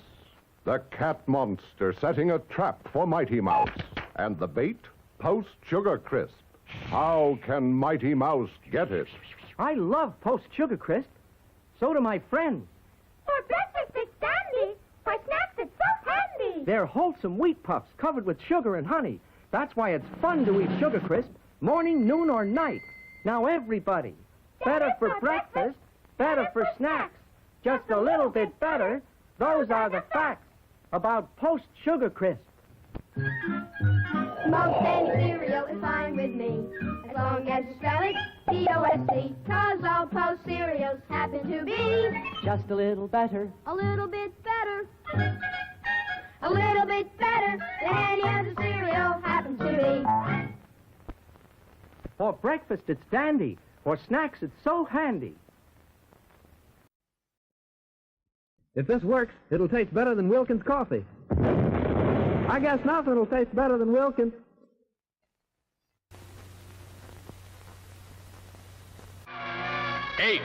The cat monster setting a trap for Mighty Mouse. And the bait? Post Sugar Crisp. How can Mighty Mouse get it? I love Post Sugar Crisp. So do my friends. For breakfast, it's dandy. For snacks, it's so handy. They're wholesome wheat puffs covered with sugar and honey. That's why it's fun to eat Sugar Crisp, morning, noon, or night. Now, everybody, better for breakfast, better for snacks, just a little bit better. Those are the facts about Post Sugar Crisp. Most any cereal is fine with me, as long as you spell it P-O-S-T, 'cause all Post cereals happen to be Just a little better. a little bit better, a little bit better than any other cereal happens to be. For breakfast, it's dandy. For snacks, it's so handy. If this works, it'll taste better than Wilkins coffee. I guess nothing will taste better than Wilkins. Eight.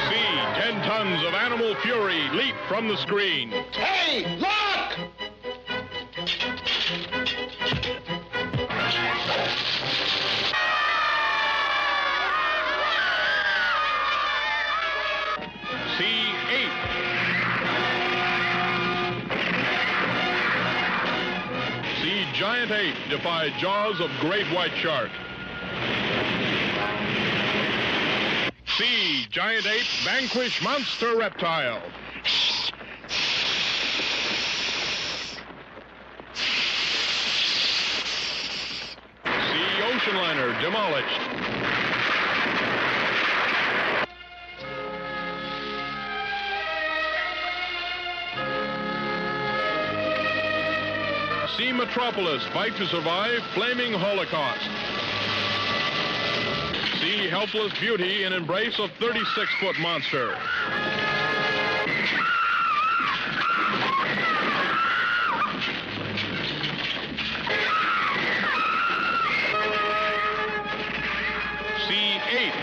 See 10 tons of animal fury leap from the screen. Hey, look! C8. C giant ape defy jaws of great white shark. C giant ape vanquish monster reptile. C ocean liner demolished. C Metropolis fight to survive flaming holocaust. See helpless beauty in embrace of 36-foot monster. C8.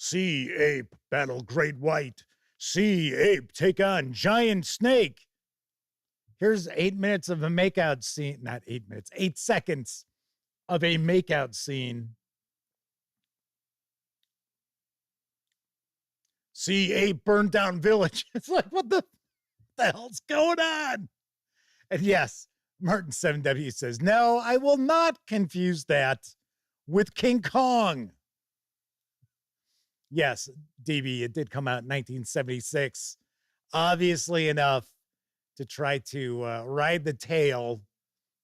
Sea ape battle great white. Sea ape take on giant snake. Here's 8 minutes of a makeout scene. Not 8 minutes, 8 seconds of a makeout scene. Sea ape burned down village. It's like, what the hell's going on? And yes, Martin 7W says, no, I will not confuse that with King Kong. Yes, DB, it did come out in 1976. Obviously enough to try to ride the tail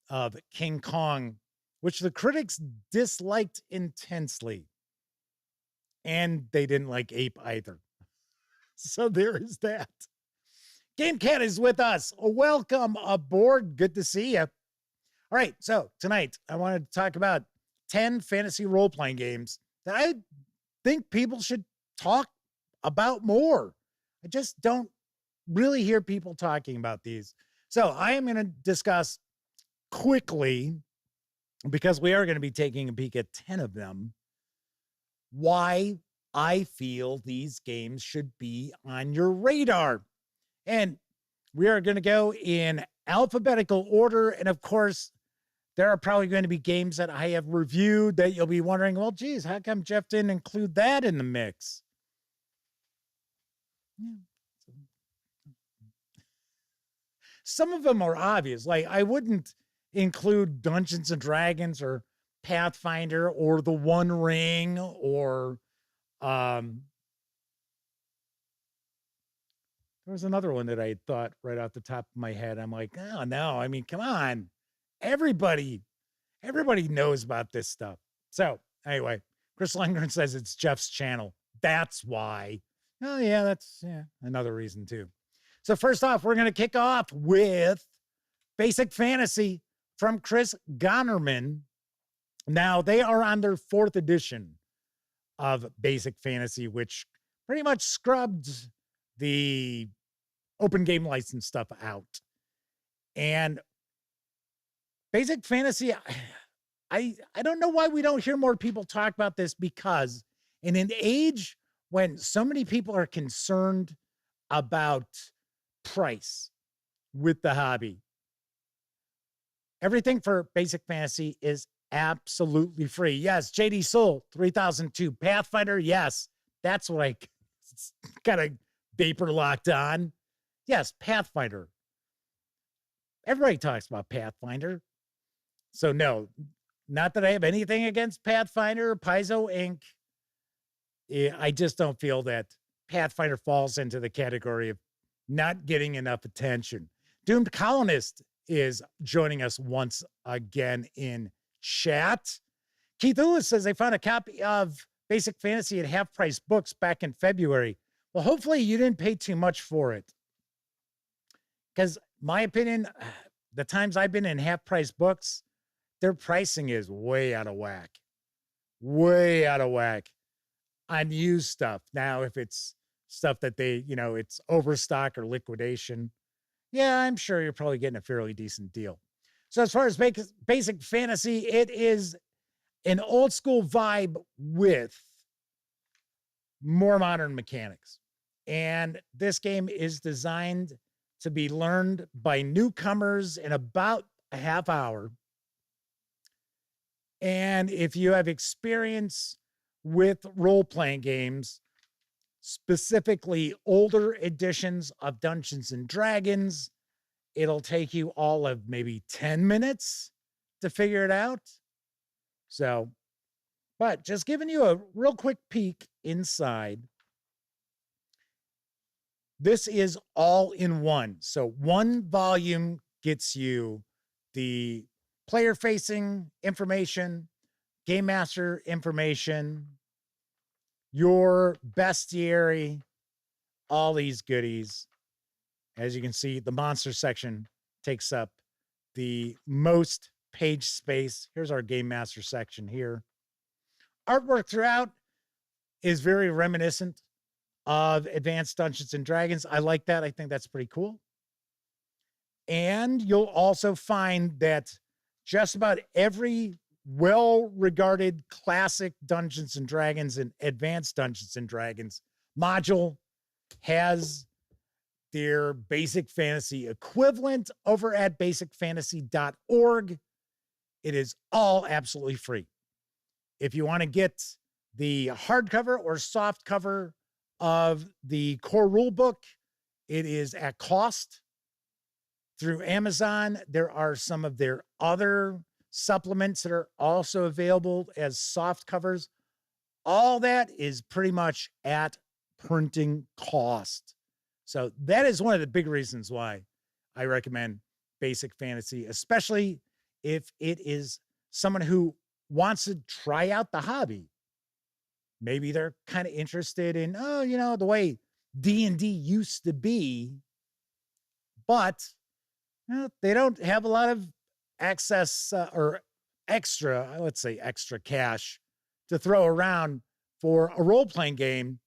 of King Kong, which the critics disliked intensely. And they didn't like Ape either. So there is that. Game Cat is with us. Welcome aboard. Good to see you. All right, so tonight I wanted to talk about 10 fantasy role-playing games that I think people should talk about more. I just don't really hear people talking about these. So I am going to discuss quickly, because we are going to be taking a peek at 10 of them, why I feel these games should be on your radar. And we are going to go in alphabetical order. And of course, there are probably going to be games that I have reviewed that you'll be wondering, well, geez, how come Jeff didn't include that in the mix? Yeah. Some of them are obvious. Like, I wouldn't include Dungeons and Dragons or Pathfinder or The One Ring or there was another one that I thought right off the top of my head. I'm like, oh, no, I mean, come on. Everybody knows about this stuff. So anyway, Chris Lundgren says it's Jeff's channel. That's why. Oh yeah, that's another reason too. So first off, we're going to kick off with Basic Fantasy from Chris Gonnerman. Now they are on their 4th edition of Basic Fantasy, which pretty much scrubbed the open game license stuff out. And Basic Fantasy, I don't know why we don't hear more people talk about this, because in an age when so many people are concerned about price with the hobby, everything for Basic Fantasy is absolutely free. Yes, JD Soul 3002 Pathfinder. Yes, that's what I got a vapor locked on. Yes, Pathfinder. Everybody talks about Pathfinder. So no, not that I have anything against Pathfinder or Paizo Inc. I just don't feel that Pathfinder falls into the category of not getting enough attention. Doomed Colonist is joining us once again in chat. Keith Lewis says they found a copy of Basic Fantasy at Half Price Books back in February. Well, hopefully you didn't pay too much for it. Because my opinion, the times I've been in Half Price Books, their pricing is way out of whack. Way out of whack on used stuff. Now, if it's stuff that they, it's overstock or liquidation, yeah, I'm sure you're probably getting a fairly decent deal. So as far as Basic Fantasy, it is an old school vibe with more modern mechanics. And this game is designed to be learned by newcomers in about a half hour. And if you have experience with role-playing games, specifically older editions of Dungeons and Dragons, it'll take you all of maybe 10 minutes to figure it out. So, but just giving you a real quick peek inside. This is all in one. So one volume gets you the player-facing information, game master information, your bestiary, all these goodies. As you can see, the monster section takes up the most page space. Here's our game master section here. Artwork throughout is very reminiscent of Advanced Dungeons and Dragons. I like that. I think that's pretty cool. And you'll also find that just about every well-regarded classic Dungeons and Dragons and Advanced Dungeons and Dragons module has their basic fantasy equivalent over at basicfantasy.org. It is all absolutely free. If you want to get the hardcover or soft cover of the core rule book, it is at cost through Amazon. There are some of their other supplements that are also available as soft covers. All that is pretty much at printing cost. So that is one of the big reasons why I recommend Basic Fantasy, especially if it is someone who wants to try out the hobby. Maybe they're kind of interested in, the way D&D used to be, but they don't have a lot of access or extra cash to throw around for a role-playing game.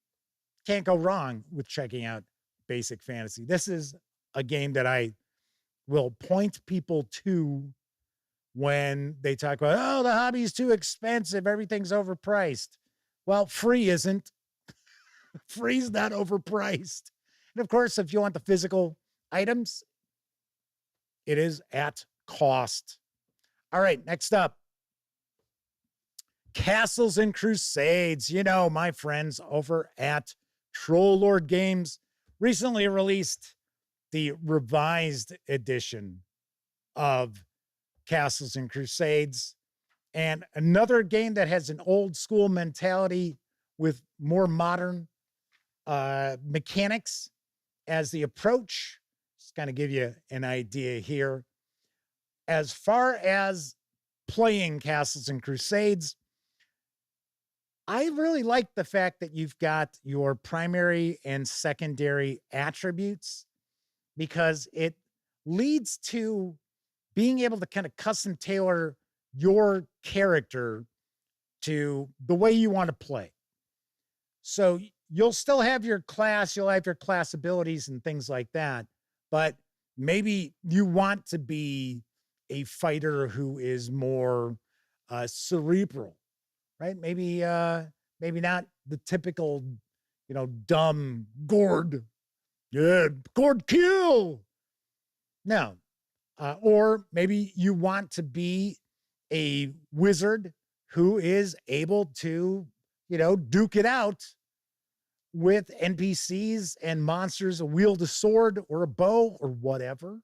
Can't go wrong with checking out Basic Fantasy. This is a game that I will point people to when they talk about, the hobby's too expensive, everything's overpriced. Well, free isn't. Free's not overpriced. And of course, if you want the physical items, it is at cost. All right, next up. Castles and Crusades. My friends over at Troll Lord Games recently released the revised edition of Castles and Crusades. And another game that has an old school mentality with more modern mechanics as the approach. Just kind of give you an idea here. As far as playing Castles and Crusades, I really like the fact that you've got your primary and secondary attributes, because it leads to being able to kind of custom tailor your character to the way you want to play. So you'll still have your class, you'll have your class abilities and things like that, but maybe you want to be a fighter who is more cerebral, right? Maybe not the typical, dumb Gord. Yeah, Gord kill. No. Or maybe you want to be a wizard who is able to, duke it out with NPCs and monsters, wield a sword or a bow or whatever.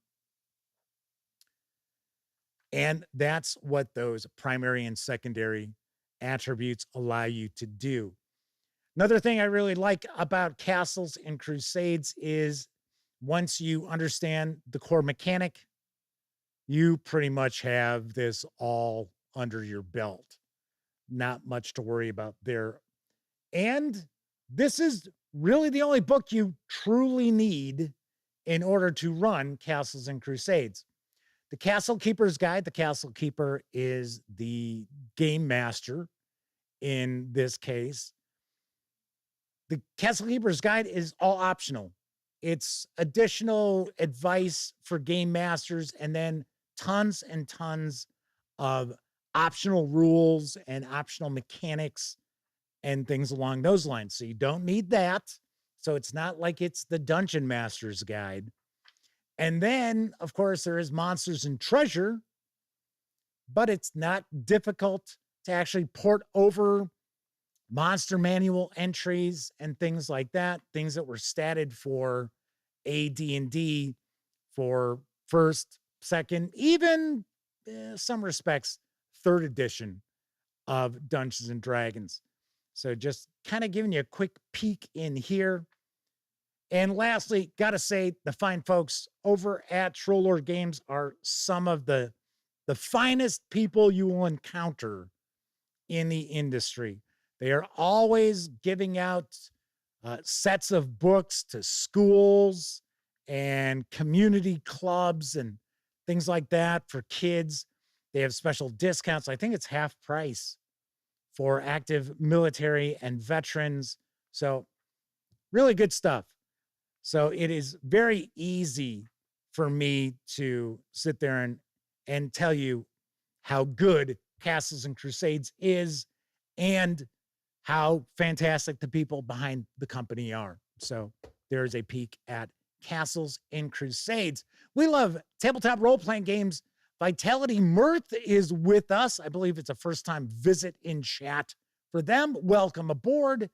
And that's what those primary and secondary attributes allow you to do. Another thing I really like about Castles and Crusades is once you understand the core mechanic, you pretty much have this all under your belt. Not much to worry about there. And this is really the only book you truly need in order to run Castles and Crusades. The Castle Keeper's Guide. The Castle Keeper is the game master in this case. The Castle Keeper's Guide is all optional. It's additional advice for game masters and then tons and tons of optional rules and optional mechanics and things along those lines. So you don't need that. So it's not like it's the Dungeon Master's Guide. And then, of course, there is Monsters and Treasure, but it's not difficult to actually port over monster manual entries and things like that, things that were statted for AD&D for first, second, even some respects, third edition of Dungeons and Dragons. So just kind of giving you a quick peek in here. And lastly, got to say, the fine folks over at Trollord Games are some of the finest people you will encounter in the industry. They are always giving out sets of books to schools and community clubs and things like that for kids. They have special discounts. I think it's half price for active military and veterans. So really good stuff. So it is very easy for me to sit there and tell you how good Castles and Crusades is and how fantastic the people behind the company are. So there is a peek at Castles and Crusades. We love tabletop role-playing games. Vitality Mirth is with us. I believe it's a first-time visit in chat for them. Welcome aboard.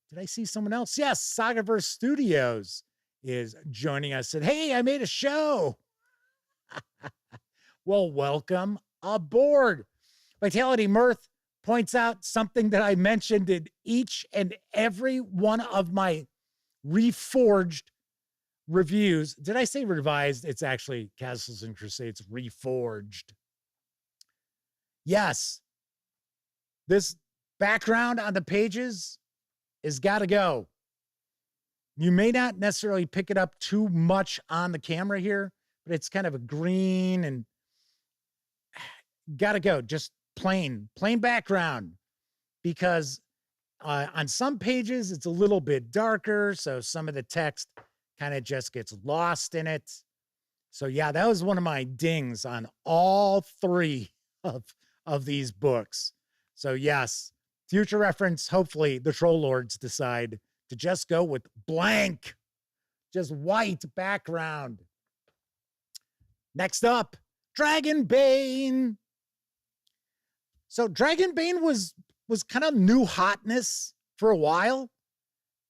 Did I see someone else? Yes, Sagaverse Studios is joining us. Said, hey, I made a show. Well, welcome aboard. Vitality Mirth points out something that I mentioned in each and every one of my reforged reviews. Did I say revised? It's actually Castles and Crusades reforged. Yes. This background on the pages is got to go. You may not necessarily pick it up too much on the camera here, but it's kind of a green and got to go. Just plain background, because on some pages it's a little bit darker, so some of the text kind of just gets lost in it. So yeah, that was one of my dings on all three of these books. So yes, future reference, hopefully the Troll Lords decide to just go with blank, just white background. Next up, Dragonbane. So Dragonbane was kind of new hotness for a while,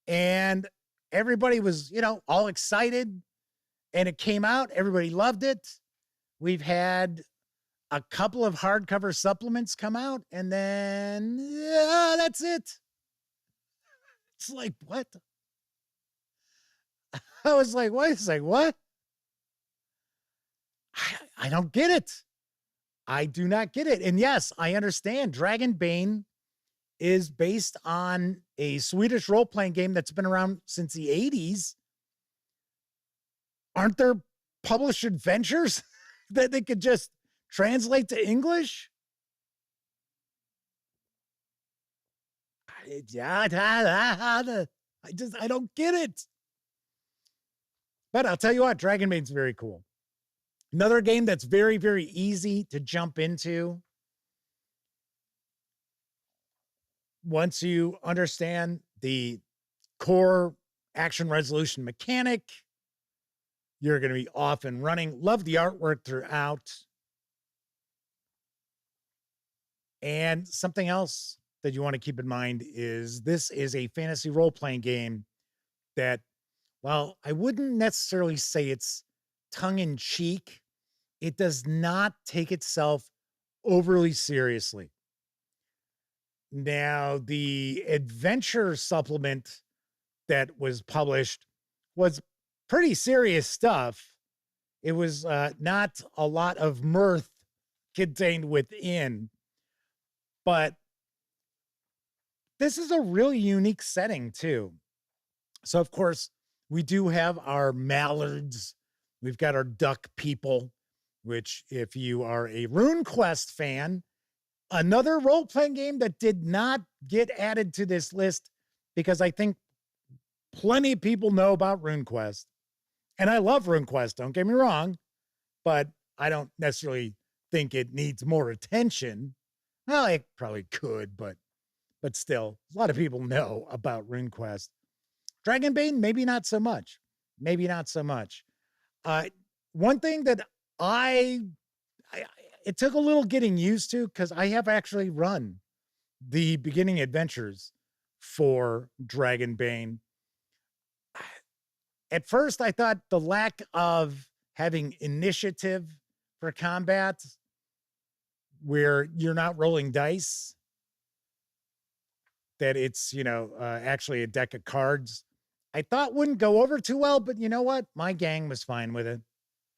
and everybody was, all excited, and it came out. Everybody loved it. We've had a couple of hardcover supplements come out, and then that's it. It's like, what? I was like, what? It's like, what? I don't get it. I do not get it. And yes, I understand Dragonbane is based on a Swedish role-playing game that's been around since the 80s. Aren't there published adventures that they could just translate to English? I don't get it. But I'll tell you what, Dragonbane's very cool. Another game that's very, very easy to jump into. Once you understand the core action resolution mechanic, you're going to be off and running. Love the artwork throughout. And something else that you want to keep in mind is this is a fantasy role-playing game that, while I wouldn't necessarily say it's tongue-in-cheek, it does not take itself overly seriously. Now, the adventure supplement that was published was pretty serious stuff. It was not a lot of mirth contained within, but this is a really unique setting too. So, of course, we do have our mallards. We've got our duck people, which, if you are a RuneQuest fan, another role-playing game that did not get added to this list, because I think plenty of people know about RuneQuest. And I love RuneQuest, don't get me wrong, but I don't necessarily think it needs more attention. Well, it probably could, but still, a lot of people know about RuneQuest. Dragonbane, maybe not so much. Maybe not so much. One thing that it took a little getting used to, because I have actually run the beginning adventures for Dragonbane. At first, I thought the lack of having initiative for combat, where you're not rolling dice, that it's, actually a deck of cards, I thought wouldn't go over too well, but you know what? My gang was fine with it.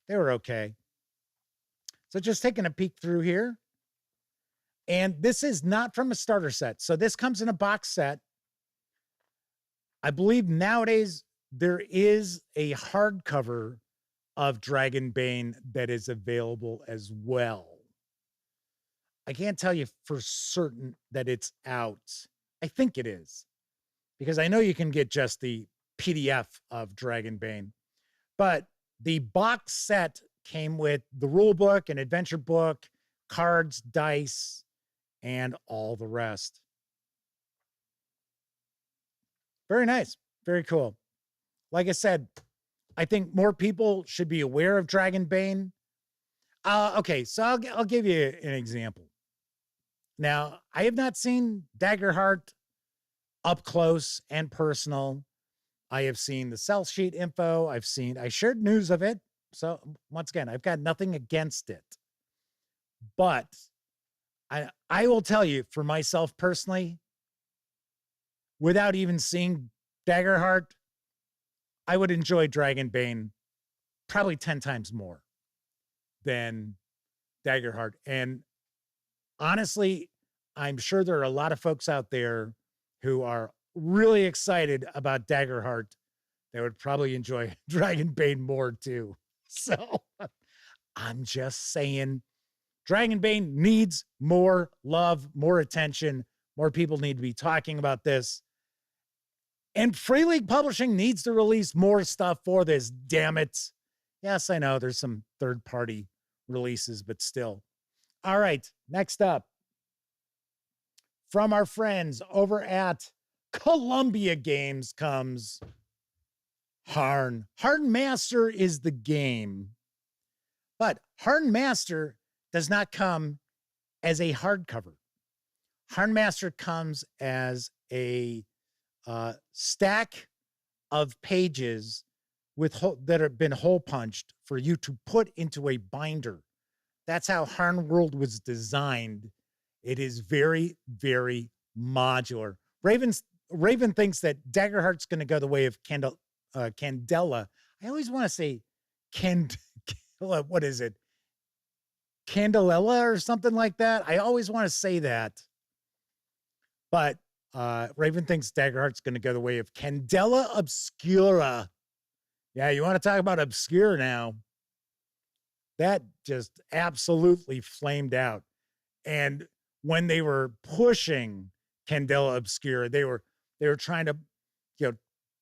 They were okay. So just taking a peek through here. And this is not from a starter set. So this comes in a box set. I believe nowadays there is a hardcover of Dragonbane that is available as well. I can't tell you for certain that it's out. I think it is, because I know you can get just the PDF of Dragonbane, but the box set came with the rule book, an adventure book, cards, dice, and all the rest. Very nice. Very cool. Like I said, I think more people should be aware of Dragonbane. Okay, so I'll give you an example. Now, I have not seen Daggerheart up close and personal. I have seen the sell sheet info. I shared news of it. So once again, I've got nothing against it. But I will tell you, for myself personally, without even seeing Daggerheart, I would enjoy Dragonbane probably 10 times more than Daggerheart. And honestly, I'm sure there are a lot of folks out there who are really excited about Daggerheart that would probably enjoy Dragonbane more too. So I'm just saying, Dragonbane needs more love, more attention. More people need to be talking about this. And Free League Publishing needs to release more stuff for this, damn it. Yes, I know there's some third-party releases, but still. All right, next up. From our friends over at Columbia Games comes Harn. Harn Master is the game, but Harn Master does not come as a hardcover. Harn Master comes as a stack of pages that have been hole punched for you to put into a binder. That's how Harn World was designed. It is very, very modular. Raven thinks that Daggerheart's going to go the way of Candela. I always want to say what is it? Candelella or something like that. I always want to say that. But Raven thinks Daggerheart's going to go the way of Candela Obscura. Yeah, you want to talk about obscure now. That just absolutely flamed out. And when they were pushing Candela Obscura, they were trying to,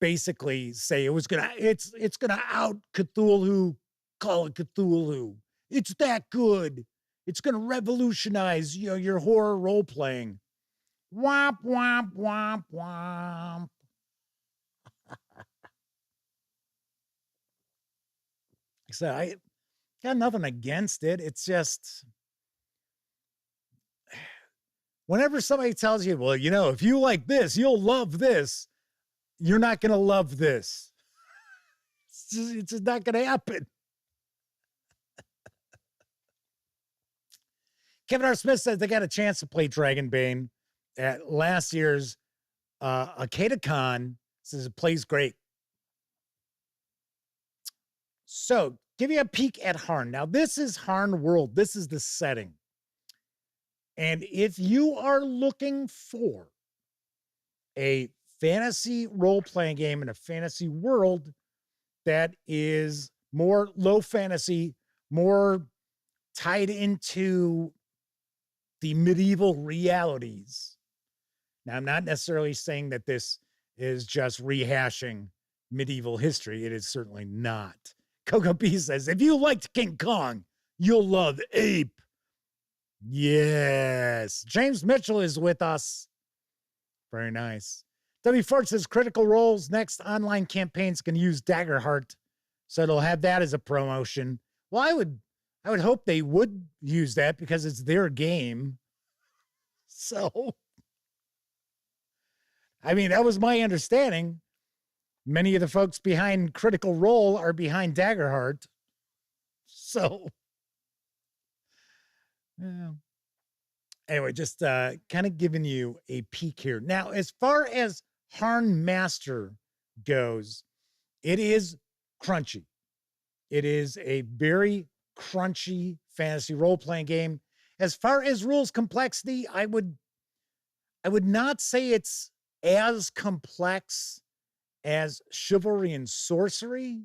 basically say it's gonna out Cthulhu, Call it Cthulhu. It's that good. It's gonna revolutionize, your horror role playing. Womp womp womp womp. So I got nothing against it. It's just, whenever somebody tells you, well, if you like this, you'll love this, you're not going to love this. It's just not going to happen. Kevin R. Smith says they got a chance to play Dragonbane at last year's AcadeCon. Says it plays great. So, give you a peek at Harn. Now, this is Harn World. This is the setting. And if you are looking for a fantasy role-playing game in a fantasy world that is more low fantasy, more tied into the medieval realities. Now, I'm not necessarily saying that this is just rehashing medieval history. It is certainly not. Coco B says, if you liked King Kong, you'll love Ape. Yes. James Mitchell is with us. Very nice. W. Fort says Critical Role's next online campaign's going to use Daggerheart, so it'll have that as a promotion. Well, I would hope they would use that because it's their game. So, I mean, that was my understanding. Many of the folks behind Critical Role are behind Daggerheart. So, yeah. Anyway, just kind of giving you a peek here. Now, as far as Harn Master goes, it is crunchy. It is a very crunchy fantasy role-playing game. As far as rules complexity, I would not say it's as complex as Chivalry and Sorcery,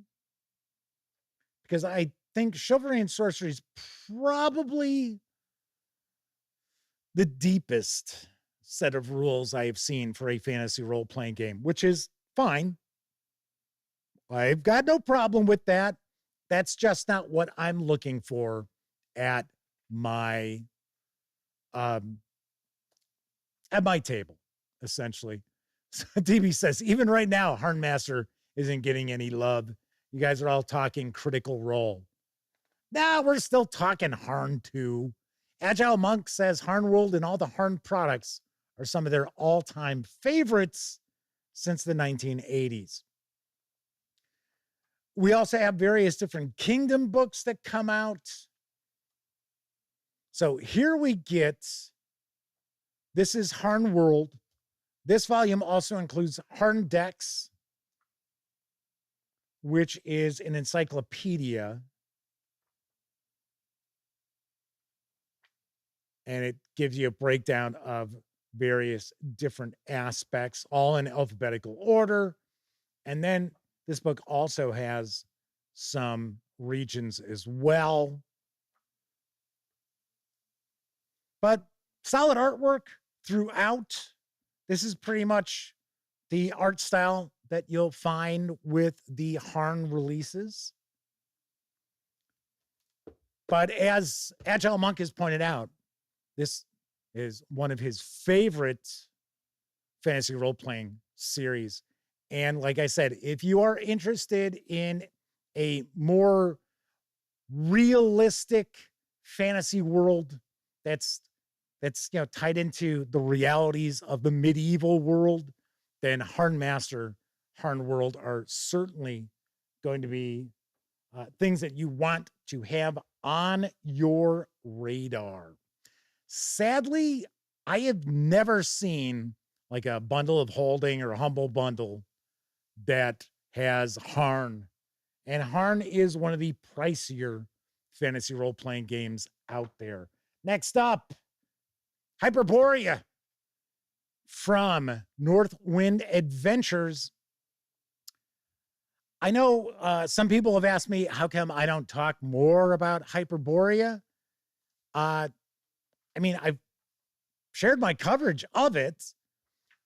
because I think Chivalry and Sorcery is probably the deepest set of rules I have seen for a fantasy role-playing game, which is fine. I've got no problem with that. That's just not what I'm looking for at my table, essentially. So DB says, even right now, Harn Master isn't getting any love. You guys are all talking Critical Role. Nah, we're still talking Harn 2. Agile Monk says Harn World and all the Harn products are some of their all-time favorites since the 1980s. We also have various different Kingdom books that come out. So here we get, this is Harn World. This volume also includes Harn Dex, which is an encyclopedia. And it gives you a breakdown of various different aspects, all in alphabetical order. And then this book also has some regions as well. But solid artwork throughout. This is pretty much the art style that you'll find with the Harn releases. But as Agile Monk has pointed out, this is one of his favorite fantasy role-playing series. And like I said, if you are interested in a more realistic fantasy world that's tied into the realities of the medieval world, then Harn Master, Harn World are certainly going to be things that you want to have on your radar. Sadly, I have never seen like a bundle of holding or a humble bundle that has Harn. And Harn is one of the pricier fantasy role-playing games out there. Next up, Hyperborea from Northwind Adventures. I know some people have asked me how come I don't talk more about Hyperborea. I mean, I've shared my coverage of it.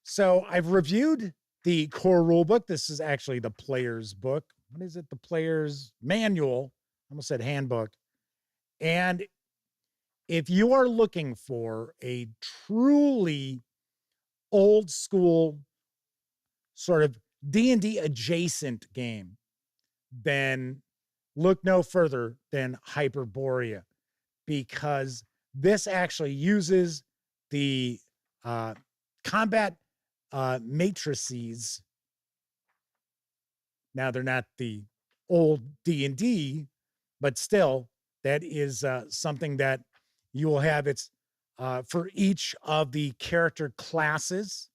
So I've reviewed the core rulebook. This is actually the player's book. What is it? The player's manual. I almost said handbook. And if you are looking for a truly old school sort of D&D adjacent game, then look no further than Hyperborea, because this actually uses the combat matrices. Now, they're not the old D&D, but still, that is something that you will have. It's for each of the character classes.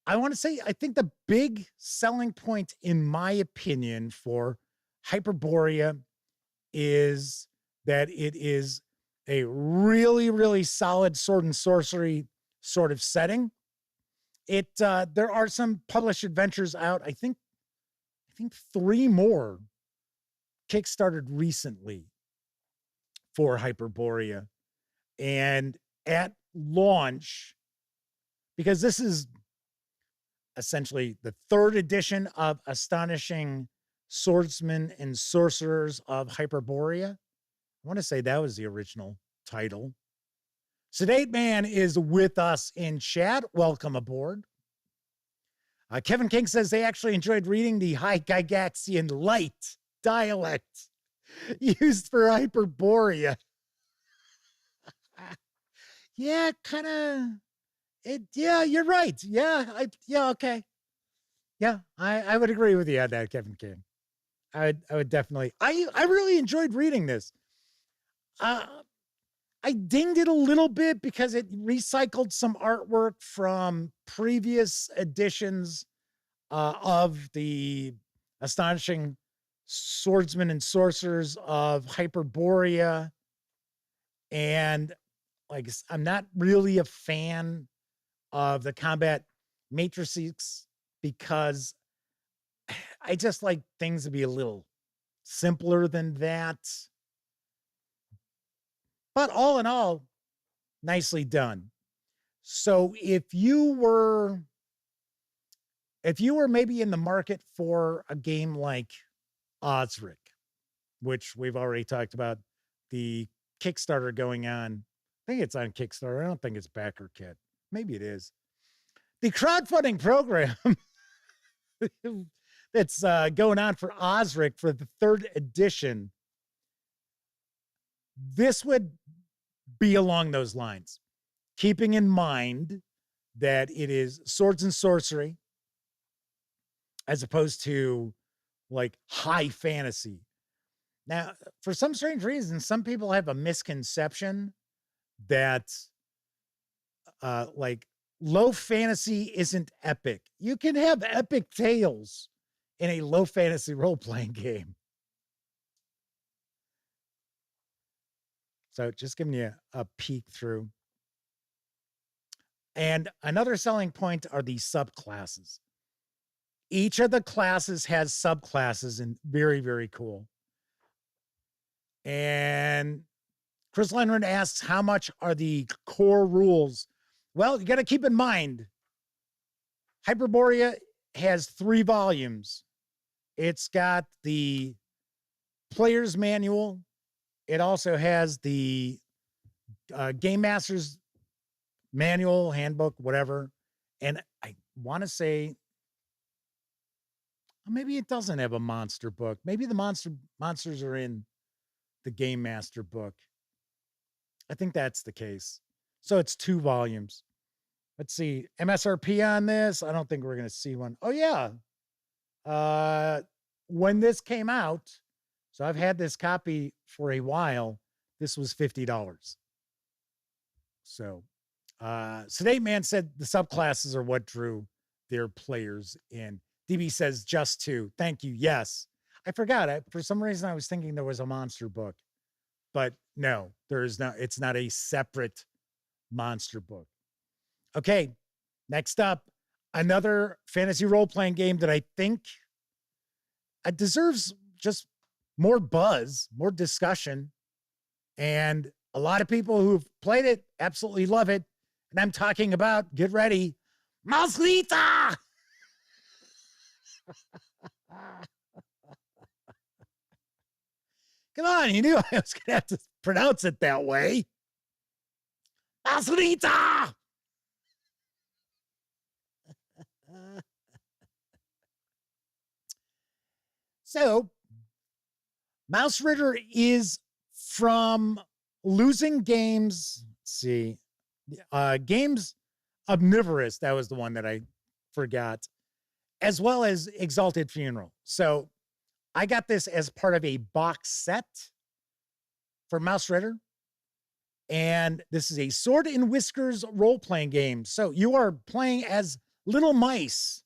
I want to say, I think the big selling point, in my opinion, for Hyperborea is that it is a really, really solid sword and sorcery sort of setting. There are some published adventures out. I think 3 more kickstarted recently for Hyperborea. And at launch, because this is essentially the 3rd edition of Astonishing Swordsmen and Sorcerers of Hyperborea, want to say that was the original title. Sedate Man is with us in chat. Welcome aboard. Kevin King says they actually enjoyed reading the High Gygaxian light dialect used for Hyperborea. Yeah, kind of. Yeah, you're right. Yeah, okay. Yeah, I would agree with you on that, Kevin King. I would definitely. I really enjoyed reading this. I dinged it a little bit because it recycled some artwork from previous editions of the Astonishing Swordsmen and Sorcerers of Hyperborea. And like, I'm not really a fan of the combat matrices because I just like things to be a little simpler than that. But all in all, nicely done. So if you were maybe in the market for a game like Osric, which we've already talked about, the Kickstarter going on. I think it's on Kickstarter. I don't think it's backer kit. Maybe it is. The crowdfunding program that's going on for Osric for the 3rd edition. This would be along those lines, keeping in mind that it is swords and sorcery as opposed to like high fantasy. Now, for some strange reason, some people have a misconception that like low fantasy isn't epic. You can have epic tales in a low fantasy role-playing game. So just giving you a peek through. And another selling point are the subclasses. Each of the classes has subclasses and very, very cool. And Chris Leonard asks, how much are the core rules? Well, you got to keep in mind, Hyperborea has 3 volumes. It's got the player's manual. It also has the Game Master's manual, handbook, whatever. And I want to say, maybe it doesn't have a monster book. Maybe the monsters are in the Game Master book. I think that's the case. So it's 2 volumes. Let's see. MSRP on this. I don't think we're going to see one. Oh, yeah. When this came out, so I've had this copy for a while. This was $50. So Sedate Man said the subclasses are what drew their players in. DB says just 2. Thank you. Yes. I forgot. For some reason, I was thinking there was a monster book. But no, there is not. It's not a separate monster book. Okay. Next up, another fantasy role-playing game that I think deserves just more buzz, more discussion. And a lot of people who've played it absolutely love it. And I'm talking about, get ready, Mauslita! Come on, you knew I was going to have to pronounce it that way. Mauslita! So, Mouse Ritter is from Losing Games. Let's see. Games Omnivorous. That was the one that I forgot. As well as Exalted Funeral. So, I got this as part of a box set for Mouse Ritter. And this is a Sword and Whiskers role-playing game. So, you are playing as little mice.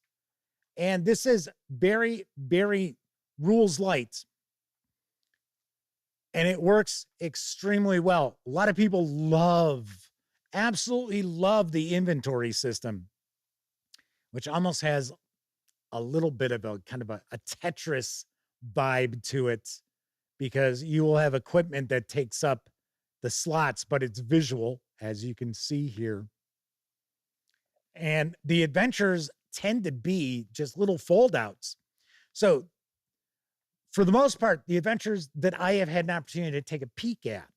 And this is very, very rules light. And it works extremely well. A lot of people absolutely love the inventory system, which almost has a little bit of a kind of a Tetris vibe to it, because you will have equipment that takes up the slots, but it's visual, as you can see here. And the adventures tend to be just little fold outs. So for the most part, the adventures that I have had an opportunity to take a peek at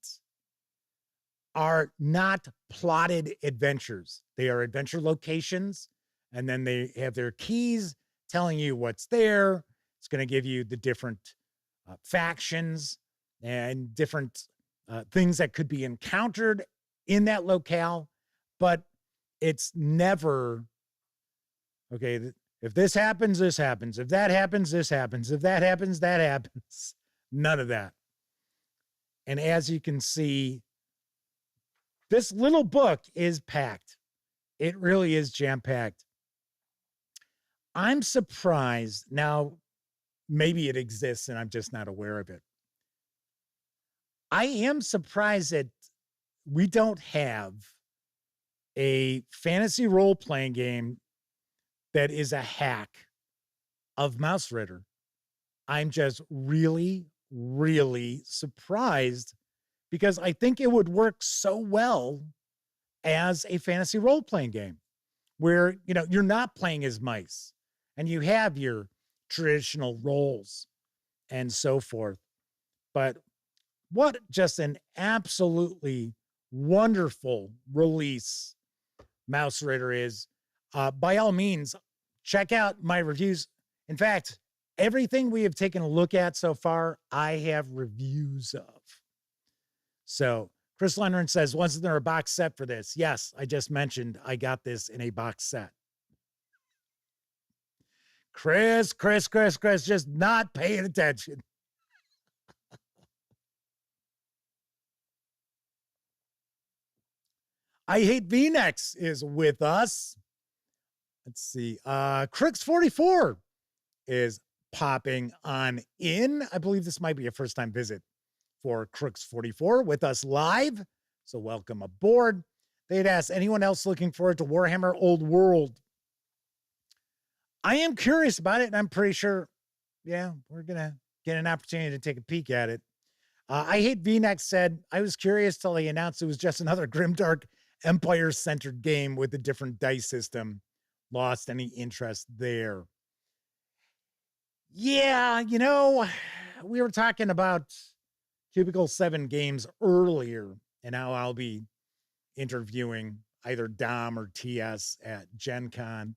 are not plotted adventures. They are adventure locations, and then they have their keys telling you what's there. It's going to give you the different factions and different things that could be encountered in that locale, but it's never, okay, if this happens, this happens. If that happens, this happens. If that happens, that happens. None of that. And as you can see, this little book is packed. It really is jam-packed. I'm surprised. Now, maybe it exists and I'm just not aware of it. I am surprised that we don't have a fantasy role-playing game that is a hack of Mouse Ritter. I'm just really, really surprised because I think it would work so well as a fantasy role-playing game where, you know, you're not playing as mice and you have your traditional roles and so forth. But what just an absolutely wonderful release Mouse Ritter is. By all means, check out my reviews. In fact, everything we have taken a look at so far, I have reviews of. So Chris Leonard says, wasn't there a box set for this? Yes, I just mentioned I got this in a box set. Chris, just not paying attention. I Hate V-Necks is with us. Let's see. Crooks44 is popping on in. I believe this might be a first-time visit for Crooks44 with us live. So welcome aboard. They'd asked anyone else looking forward to Warhammer Old World. I am curious about it, and I'm pretty sure, yeah, we're going to get an opportunity to take a peek at it. I Hate V-Neck said, I was curious till they announced it was just another grimdark Empire-centered game with a different dice system. Lost any interest there. Yeah, you know, we were talking about Cubicle 7 games earlier, and now I'll be interviewing either Dom or TS at Gen Con.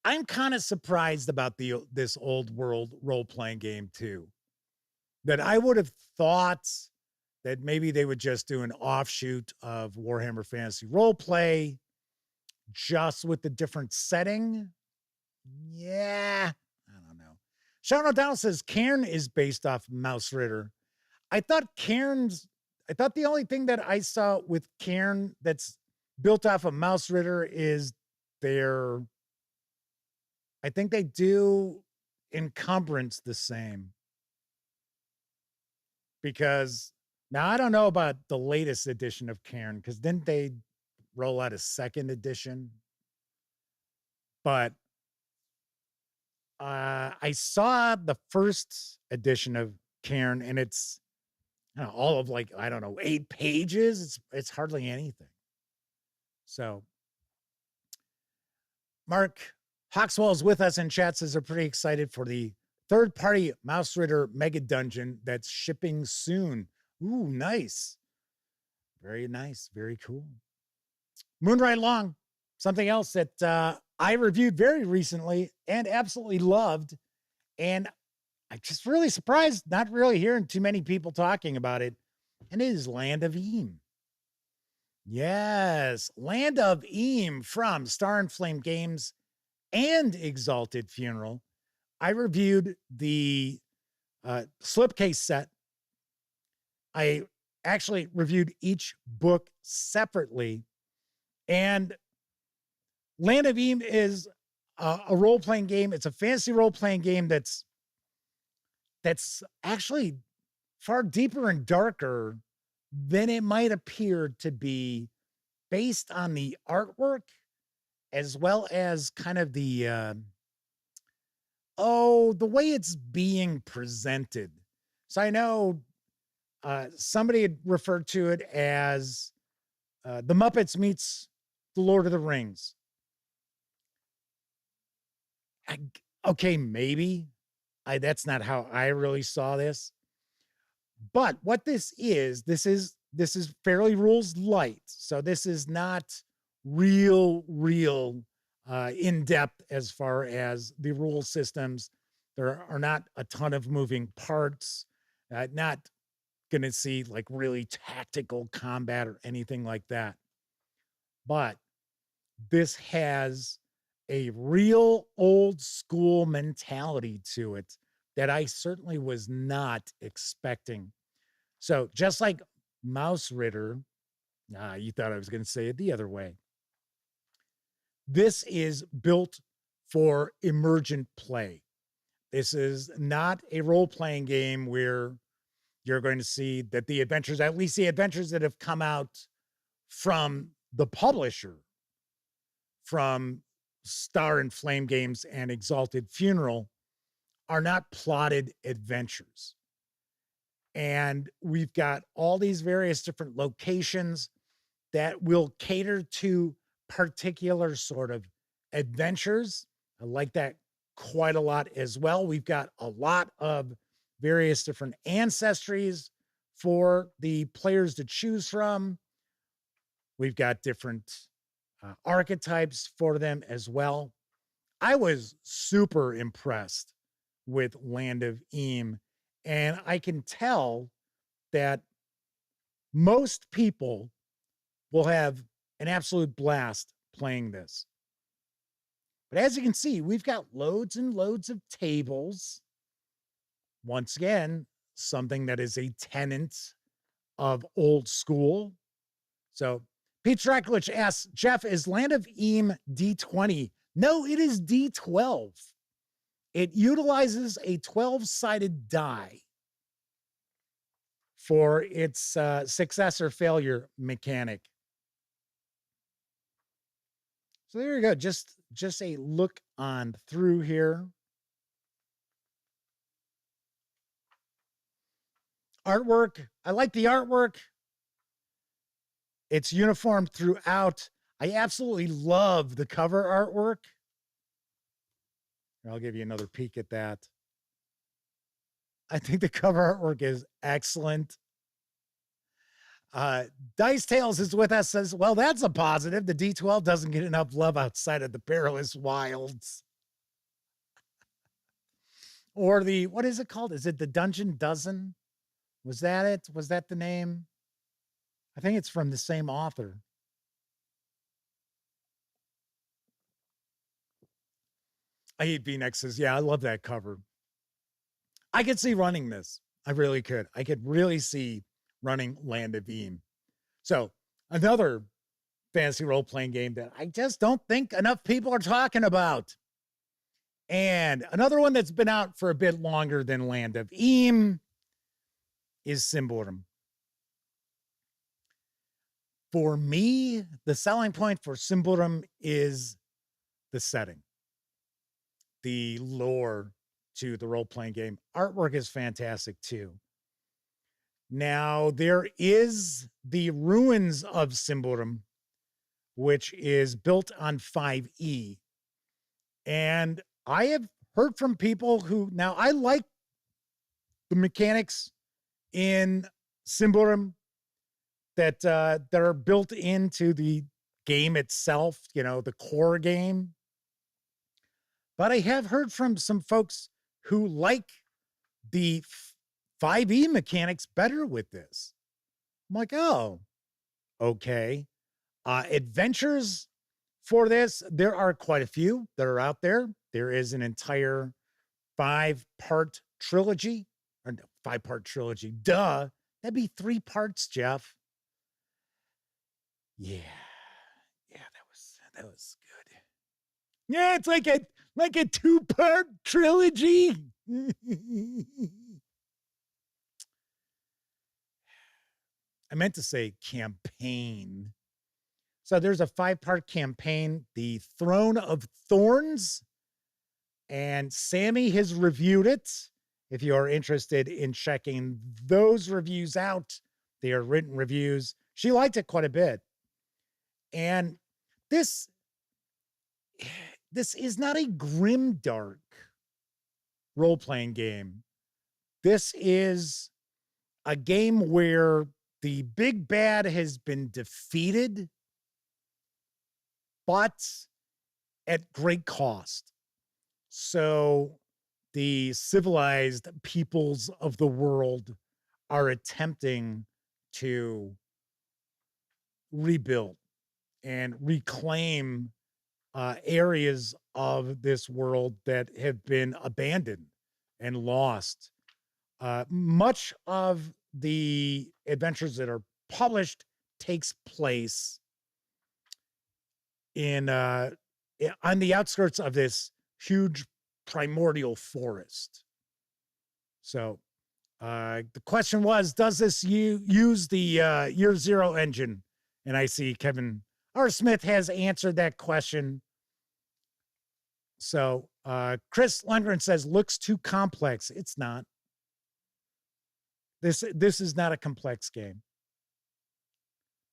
I'm kind of surprised about this Old World role-playing game too. That I would have thought that maybe they would just do an offshoot of Warhammer Fantasy Roleplay, just with the different setting. Yeah, I don't know. Sean O'Donnell says Cairn is based off Mouse Ritter. I thought the only thing that I saw with Cairn that's built off of Mouse Ritter is I think they do encumbrance the same. Because now I don't know about the latest edition of Cairn, because didn't they roll out a second edition? But I saw the first edition of Cairn, and it's all of 8 pages. It's hardly anything. So Mark Hawkswell is with us in chat, says they're pretty excited for the third-party Mouse Ritter Mega Dungeon that's shipping soon. Ooh, nice. Very nice. Very cool. Moonride Long, something else that I reviewed very recently and absolutely loved. And I'm just really surprised, not really hearing too many people talking about it. And it is Land of Eam. Yes, Land of Eam from Star and Flame Games and Exalted Funeral. I reviewed the slipcase set. I actually reviewed each book separately. And Land of Eam is a role-playing game. It's a fantasy role-playing game that's actually far deeper and darker than it might appear to be, based on the artwork as well as kind of the way it's being presented. So I know somebody had referred to it as the Muppets meets the Lord of the Rings. Okay, maybe. That's not how I really saw this. But what this is fairly rules light. So this is not real in depth as far as the rule systems. There are not a ton of moving parts. Not going to see like really tactical combat or anything like that. But this has a real old school mentality to it that I certainly was not expecting. So just like Mouse Ritter, you thought I was going to say it the other way. This is built for emergent play. This is not a role-playing game where you're going to see that the adventures, at least the adventures that have come out from the publisher, from Star and Flame Games and Exalted Funeral, are not plotted adventures. And we've got all these various different locations that will cater to particular sort of adventures. I like that quite a lot as well. We've got a lot of various different ancestries for the players to choose from. We've got different archetypes for them as well. I was super impressed with Land of Eam, and I can tell that most people will have an absolute blast playing this. But as you can see, we've got loads and loads of tables. Once again, something that is a tenet of old school. So Pete Drakulich asks, Jeff, is Land of Eam D20? No, it is D12. It utilizes a 12-sided die for its success or failure mechanic. So there you go. Just a look on through here. Artwork. I like the artwork. It's uniform throughout. I absolutely love the cover artwork. I'll give you another peek at that. I think the cover artwork is excellent. Dice Tales is with us, says, well, that's a positive. The D12 doesn't get enough love outside of the Perilous Wilds. Or the, what is it called? Is it the Dungeon Dozen? Was that it? Was that the name? I think it's from the same author. I hate V-Neck says, yeah, I love that cover. I could see running this. I really could. I could really see running Land of Eam. So another fantasy role-playing game that I just don't think enough people are talking about. And another one that's been out for a bit longer than Land of Eam is Symborum. For me, the selling point for Symborum is the setting, the lore to the role-playing game. Artwork is fantastic too. Now, there is the Ruins of Symborum, which is built on 5e. And I have heard from people who, now I like the mechanics in Symborum that are built into the game itself, you know, the core game. But I have heard from some folks who like the 5e mechanics better with this. I'm like, oh, okay. Adventures for this, there are quite a few that are out there. There is an entire 5-part trilogy, or no, 5-part trilogy. Duh, that'd be 3 parts, Jeff. Yeah, that was good. Yeah, it's like a 2-part trilogy. I meant to say campaign. So there's a 5-part campaign, The Throne of Thorns, and Sammy has reviewed it. If you are interested in checking those reviews out, they are written reviews. She liked it quite a bit. And this is not a grimdark role-playing game. This is a game where the big bad has been defeated, but at great cost. So the civilized peoples of the world are attempting to rebuild and reclaim areas of this world that have been abandoned and lost. Much of the adventures that are published takes place in on the outskirts of this huge primordial forest. So the question was, does this use the Year Zero engine? And I see Kevin R. Smith has answered that question. So Chris Lundgren says, looks too complex. It's not. This is not a complex game.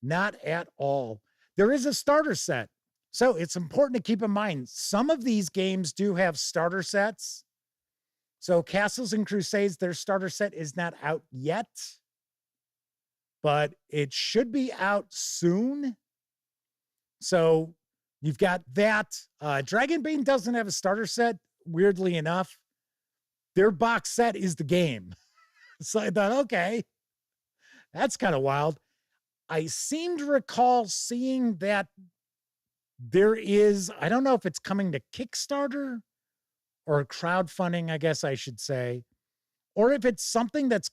Not at all. There is a starter set. So it's important to keep in mind, some of these games do have starter sets. So Castles and Crusades, their starter set is not out yet, but it should be out soon. So you've got that. Dragonbane doesn't have a starter set, weirdly enough. Their box set is the game. So I thought, okay, that's kind of wild. I seem to recall seeing that there is, I don't know if it's coming to Kickstarter or crowdfunding, I guess I should say, or if it's something that's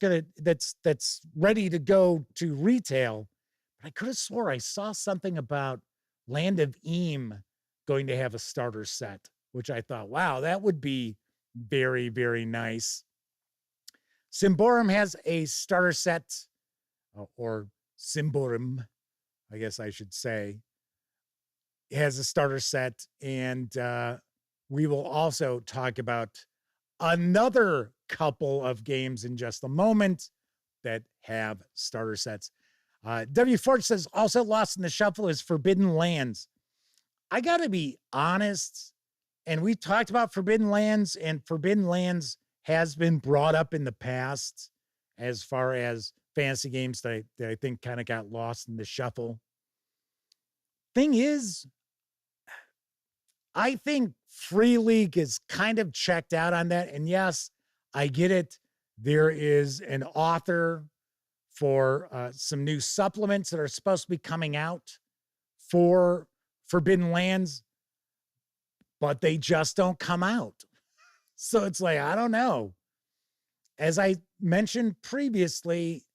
ready to go to retail. But I could have swore I saw something about Land of Eam going to have a starter set, which I thought, wow, that would be very, very nice. Symborum has a starter set, or Symborum, I guess I should say. It has a starter set, and we will also talk about another couple of games in just a moment that have starter sets. W. Forge says, also lost in the shuffle is Forbidden Lands. I got to be honest, and we talked about Forbidden Lands, and Forbidden Lands has been brought up in the past as far as fantasy games that I think kind of got lost in the shuffle. Thing is, I think Free League is kind of checked out on that. And yes, I get it. There is an author for some new supplements that are supposed to be coming out for Forbidden Lands, but they just don't come out. So it's like, I don't know. As I mentioned previously,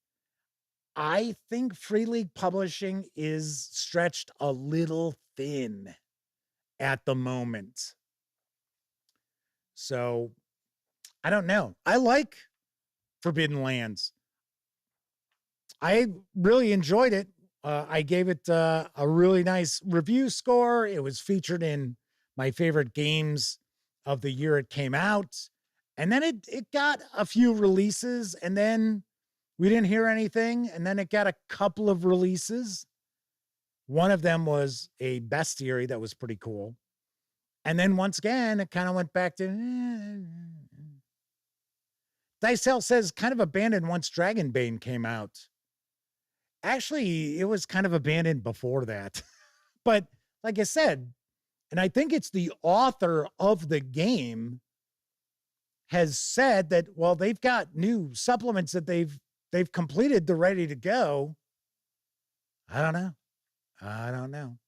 I think Free League Publishing is stretched a little thin at the moment. So I don't know. I like Forbidden Lands. I really enjoyed it. I gave it a really nice review score. It was featured in my favorite games of the year it came out. And then it got a few releases, and then we didn't hear anything. And then it got a couple of releases. One of them was a bestiary that was pretty cool. And then once again, it kind of went back to... Dicel says kind of abandoned once Dragonbane came out. Actually, it was kind of abandoned before that. But like I said, and I think it's the author of the game has said that, well, they've got new supplements that they've completed. They're ready to go. I don't know.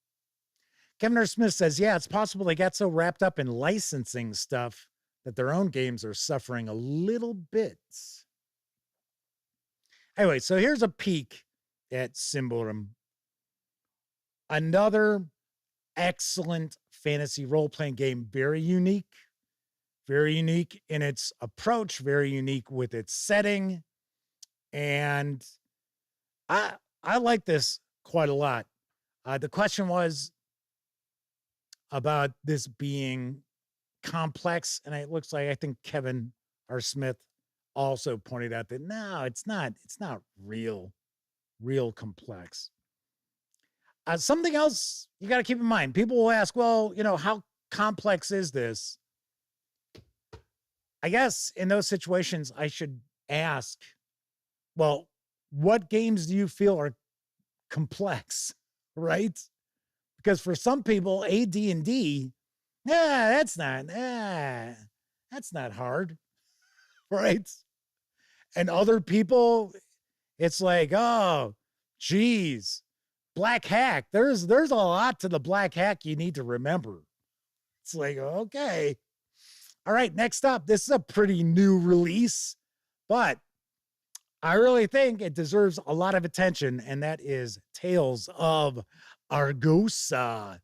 Kevin R. Smith says, yeah, it's possible they got so wrapped up in licensing stuff that their own games are suffering a little bit. Anyway, so here's a peek at Symborum. Another excellent fantasy role-playing game. Very unique in its approach, very unique with its setting. And I like this quite a lot. The question was about this being complex, and it looks like I think Kevin R. Smith also pointed out that no, it's not real complex. Something else you got to keep in mind. People will ask, well, how complex is this? I guess in those situations, I should ask, well, what games do you feel are complex, right? Because for some people, AD&D, that's not hard, right? And other people, it's like, oh, geez, Black Hack. There's a lot to the Black Hack you need to remember. It's like, okay. All right, next up, this is a pretty new release, but I really think it deserves a lot of attention, and that is Tales of Argosa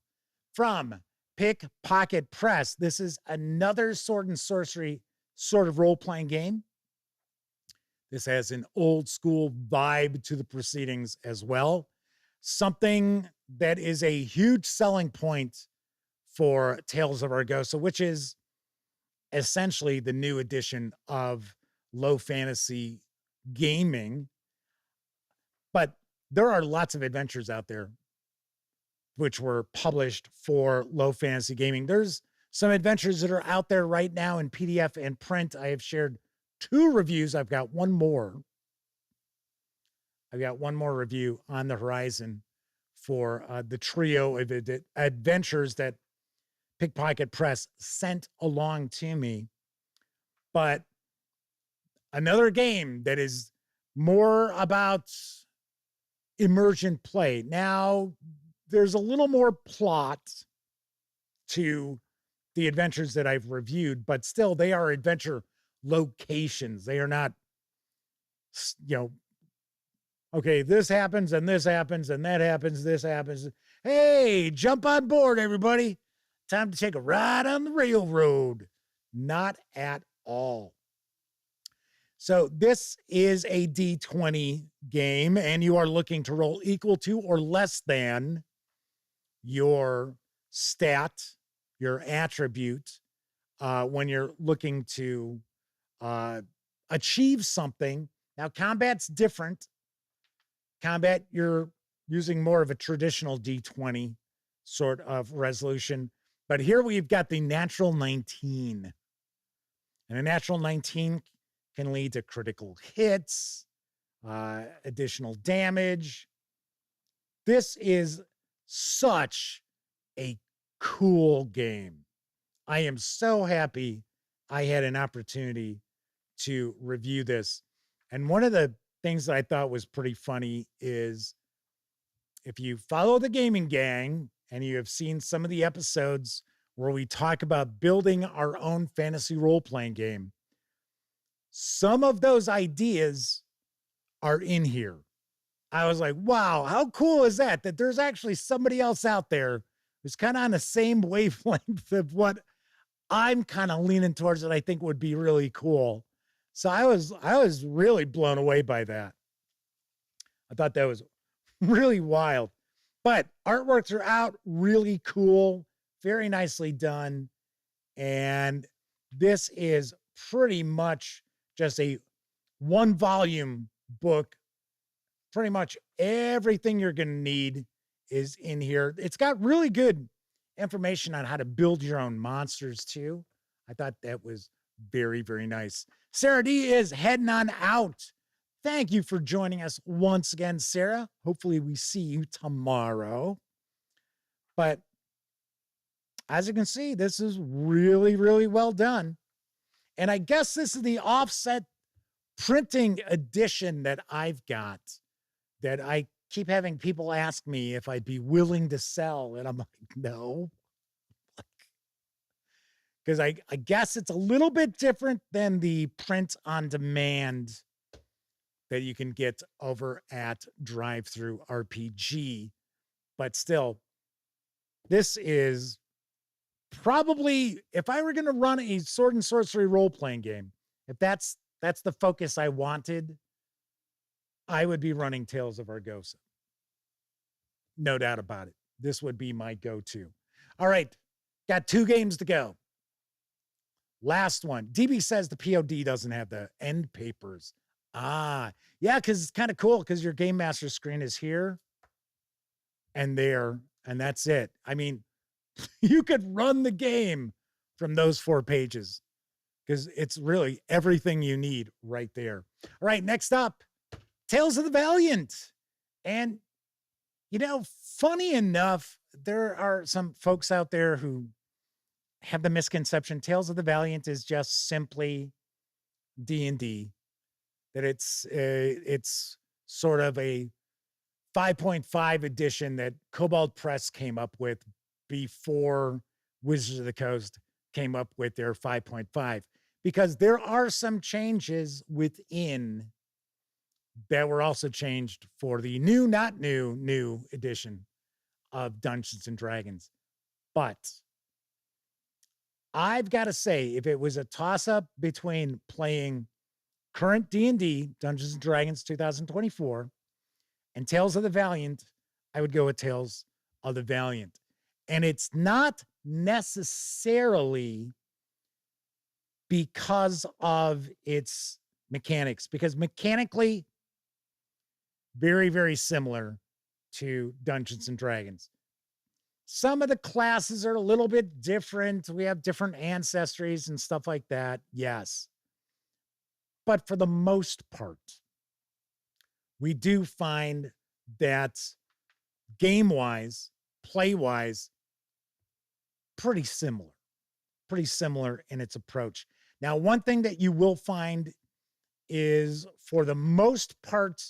from Pickpocket Press. This is another sword and sorcery sort of role-playing game. This has an old school vibe to the proceedings as well. Something that is a huge selling point for Tales of Argosa, which is essentially the new edition of low fantasy gaming. But there are lots of adventures out there which were published for low fantasy gaming. There's some adventures that are out there right now in PDF and print. I have shared 2 reviews. I've got one more review on the horizon for the trio of adventures that Pickpocket Press sent along to me. But another game that is more about immersion play. Now, there's a little more plot to the adventures that I've reviewed, but still they are adventure locations. They are not, okay, this happens and this happens and that happens, this happens. Hey, jump on board, everybody. Time to take a ride on the railroad. Not at all. So this is a D20 game, and you are looking to roll equal to or less than your stat, your attribute, when you're looking to achieve something. Now, combat's different. Combat, you're using more of a traditional D20 sort of resolution. But here we've got the natural 19. And a natural 19 can lead to critical hits, additional damage. This is such a cool game. I am so happy I had an opportunity to review this. And one of the things that I thought was pretty funny is if you follow the Gaming Gang and you have seen some of the episodes where we talk about building our own fantasy role-playing game, some of those ideas are in here. I was like, wow, how cool is that? That there's actually somebody else out there who's kind of on the same wavelength of what I'm kind of leaning towards that I think would be really cool. So I was really blown away by that. I thought that was really wild. But artworks are out, really cool, very nicely done. And this is pretty much just a 1-volume book. Pretty much everything you're going to need is in here. It's got really good information on how to build your own monsters too. I thought that was very, very nice. Sarah D is heading on out. Thank you for joining us once again, Sarah. Hopefully we see you tomorrow. But as you can see, this is really, really well done. And I guess this is the offset printing edition that I've got, that I keep having people ask me if I'd be willing to sell. And I'm like, no. Because I guess it's a little bit different than the print on demand that you can get over at Drive-Thru RPG. But still, this is probably, if I were going to run a sword and sorcery role-playing game, if that's the focus I wanted, I would be running Tales of Argosa. No doubt about it. This would be my go-to. All right, got 2 games to go. Last one. DB says the POD doesn't have the end papers. Yeah, because it's kind of cool because your Game Master screen is here and there, and that's it. I mean, you could run the game from those 4 pages because it's really everything you need right there. All right, next up, Tales of the Valiant. And, funny enough, there are some folks out there who have the misconception Tales of the Valiant is just simply D&D, that it's sort of a 5.5 edition that Cobalt Press came up with before Wizards of the Coast came up with their 5.5, because there are some changes within that were also changed for the new edition of Dungeons and Dragons. But I've got to say, if it was a toss-up between playing current D&D, Dungeons and Dragons 2024, and Tales of the Valiant, I would go with Tales of the Valiant. And it's not necessarily because of its mechanics, because mechanically, very, very similar to Dungeons and Dragons. Some of the classes are a little bit different. We have different ancestries and stuff like that. Yes. But for the most part, we do find that game-wise, play-wise, pretty similar in its approach. Now, one thing that you will find is, for the most part,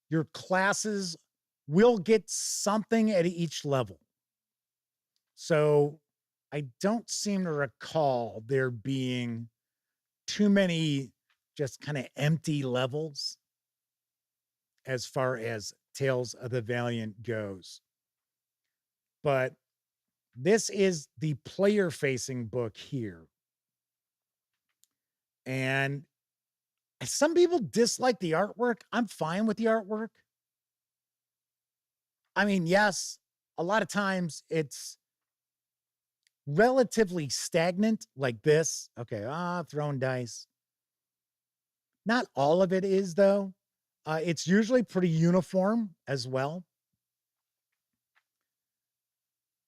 your classes will get something at each level. So I don't seem to recall there being too many just kind of empty levels as far as Tales of the Valiant goes. But this is the player-facing book here. And some people dislike the artwork. I'm fine with the artwork. I mean, yes, a lot of times it's relatively stagnant like this. Okay, throwing dice. Not all of it is, though. It's usually pretty uniform as well.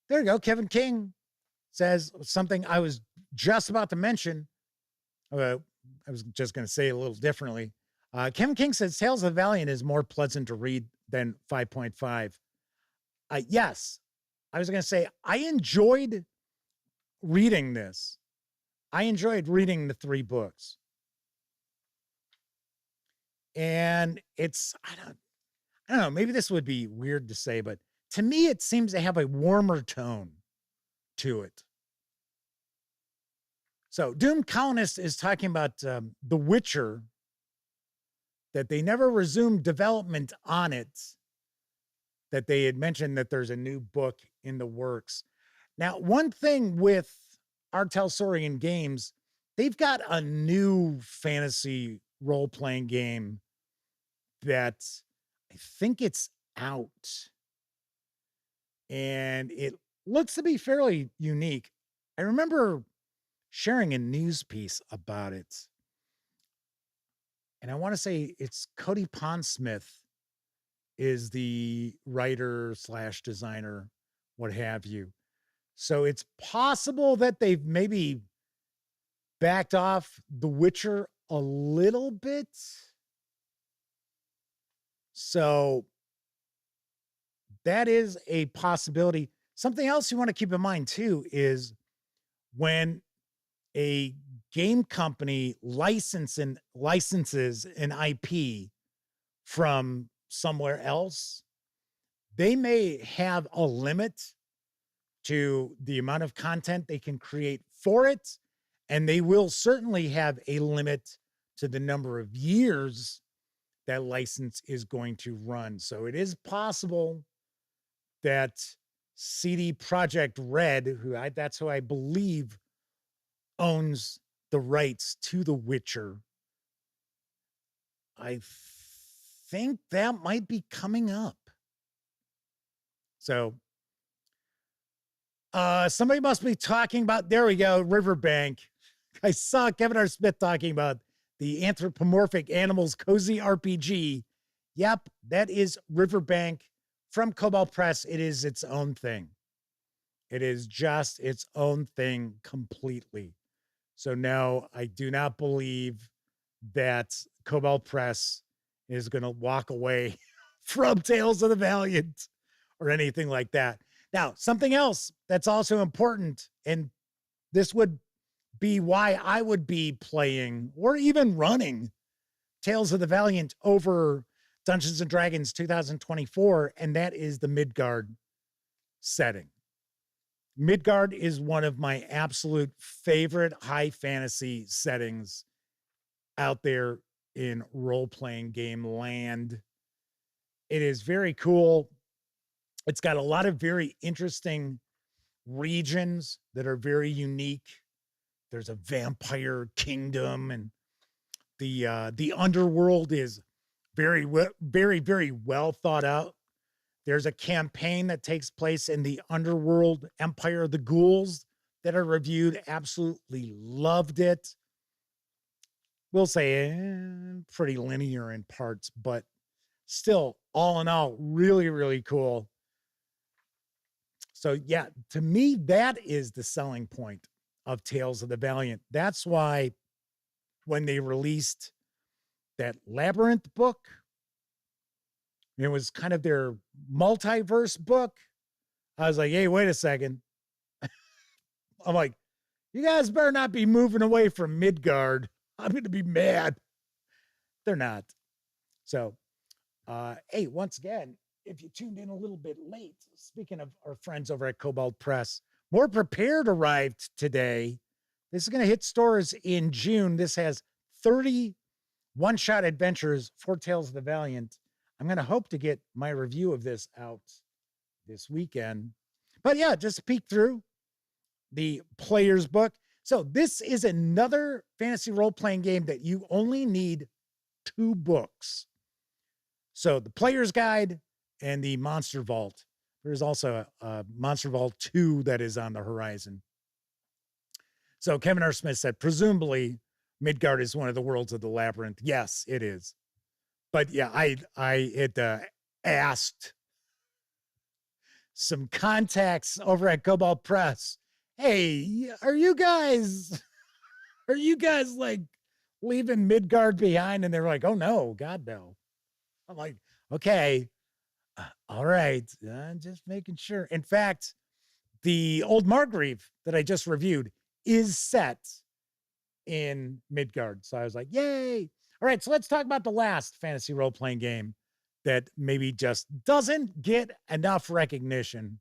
There you go. Kevin King says something I was just about to mention. I was just going to say it a little differently. Kevin King says Tales of the Valiant is more pleasant to read than 5.5. Yes, I was going to say I enjoyed reading this. I enjoyed reading the 3 books. And it's, I don't know, maybe this would be weird to say, but to me, it seems to have a warmer tone to it. So Doom Colonist is talking about The Witcher, that they never resumed development on it, that they had mentioned that there's a new book in the works. Now, one thing with Artelsorian Games, they've got a new fantasy role-playing game that I think it's out. And it looks to be fairly unique. I remember sharing a news piece about it. And I want to say it's Cody Pondsmith is the writer / designer, what have you. So it's possible that they've maybe backed off The Witcher a little bit. So that is a possibility. Something else you want to keep in mind too is when a game company licenses an IP from somewhere else, they may have a limit to the amount of content they can create for it, and they will certainly have a limit to the number of years that license is going to run. So it is possible that CD Projekt Red, that's who I believe owns the rights to The Witcher, I think that might be coming up. So somebody must be talking about, there we go, Riverbank. I saw Kevin R. Smith talking about the anthropomorphic animals cozy RPG. Yep, that is Riverbank from Cobalt Press. It is its own thing. It is just its own thing completely. So no, I do not believe that Cobalt Press is going to walk away from Tales of the Valiant or anything like that. Now, something else that's also important, and this would be why I would be playing or even running Tales of the Valiant over Dungeons and Dragons 2024, and that is the Midgard setting. Midgard is one of my absolute favorite high fantasy settings out there in role-playing game land. It is very cool. It's got a lot of very interesting regions that are very unique. There's a vampire kingdom, and the underworld is very well thought out. There's a campaign that takes place in the underworld Empire of the Ghouls that I reviewed. Absolutely loved it. We'll say pretty linear in parts, but still, all in all, really, really cool. So yeah, to me, that is the selling point of Tales of the Valiant. That's why when they released that Labyrinth book, it was kind of their multiverse book. I was like, hey, wait a second. I'm like, you guys better not be moving away from Midgard. I'm going to be mad. They're not. So, hey, once again, if you tuned in a little bit late, speaking of our friends over at Cobalt Press, More Prepared arrived today. This is going to hit stores in June. This has 30 one-shot adventures for Tales of the Valiant. I'm going to hope to get my review of this out this weekend. But yeah, just peek through the player's book. So this is another fantasy role-playing game that you only need 2 books. So the player's guide and the Monster Vault. There's also a Monster Vault 2 that is on the horizon. So Kevin R. Smith said, presumably Midgard is one of the worlds of the Labyrinth. Yes, it is. But yeah, I had asked some contacts over at Cobalt Press, hey, are you guys like leaving Midgard behind? And they were like, oh no, God no. I'm like, okay, all right, just making sure. In fact, the old Margrave that I just reviewed is set in Midgard. So I was like, yay. All right, so let's talk about the last fantasy role-playing game that maybe just doesn't get enough recognition.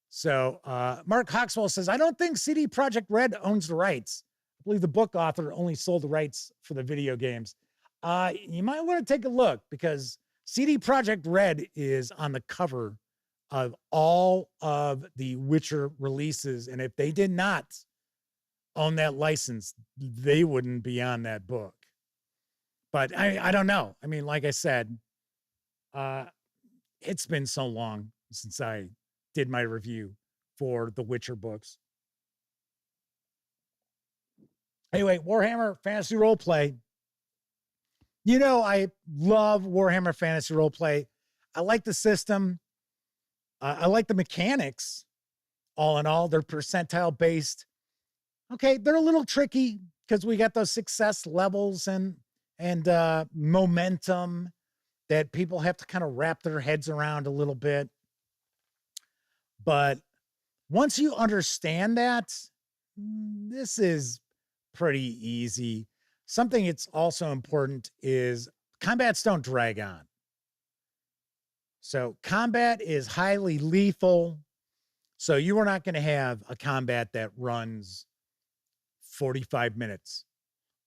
So Mark Hawkswell says, I don't think CD Projekt Red owns the rights. I believe the book author only sold the rights for the video games. You might want to take a look because CD Projekt Red is on the cover of all of the Witcher releases. And if they did not own that license, they wouldn't be on that book. But I don't know. I mean, like I said, it's been so long since I did my review for the Witcher books. Anyway, Warhammer Fantasy Roleplay. You know, I love Warhammer Fantasy Roleplay. I like the system. I like the mechanics. All in all, they're percentile based. Okay, they're a little tricky because we got those success levels and momentum that people have to kind of wrap their heads around a little bit. But once you understand that, this is pretty easy. Something that's also important is combats don't drag on. So combat is highly lethal. So you are not going to have a combat that runs 45 minutes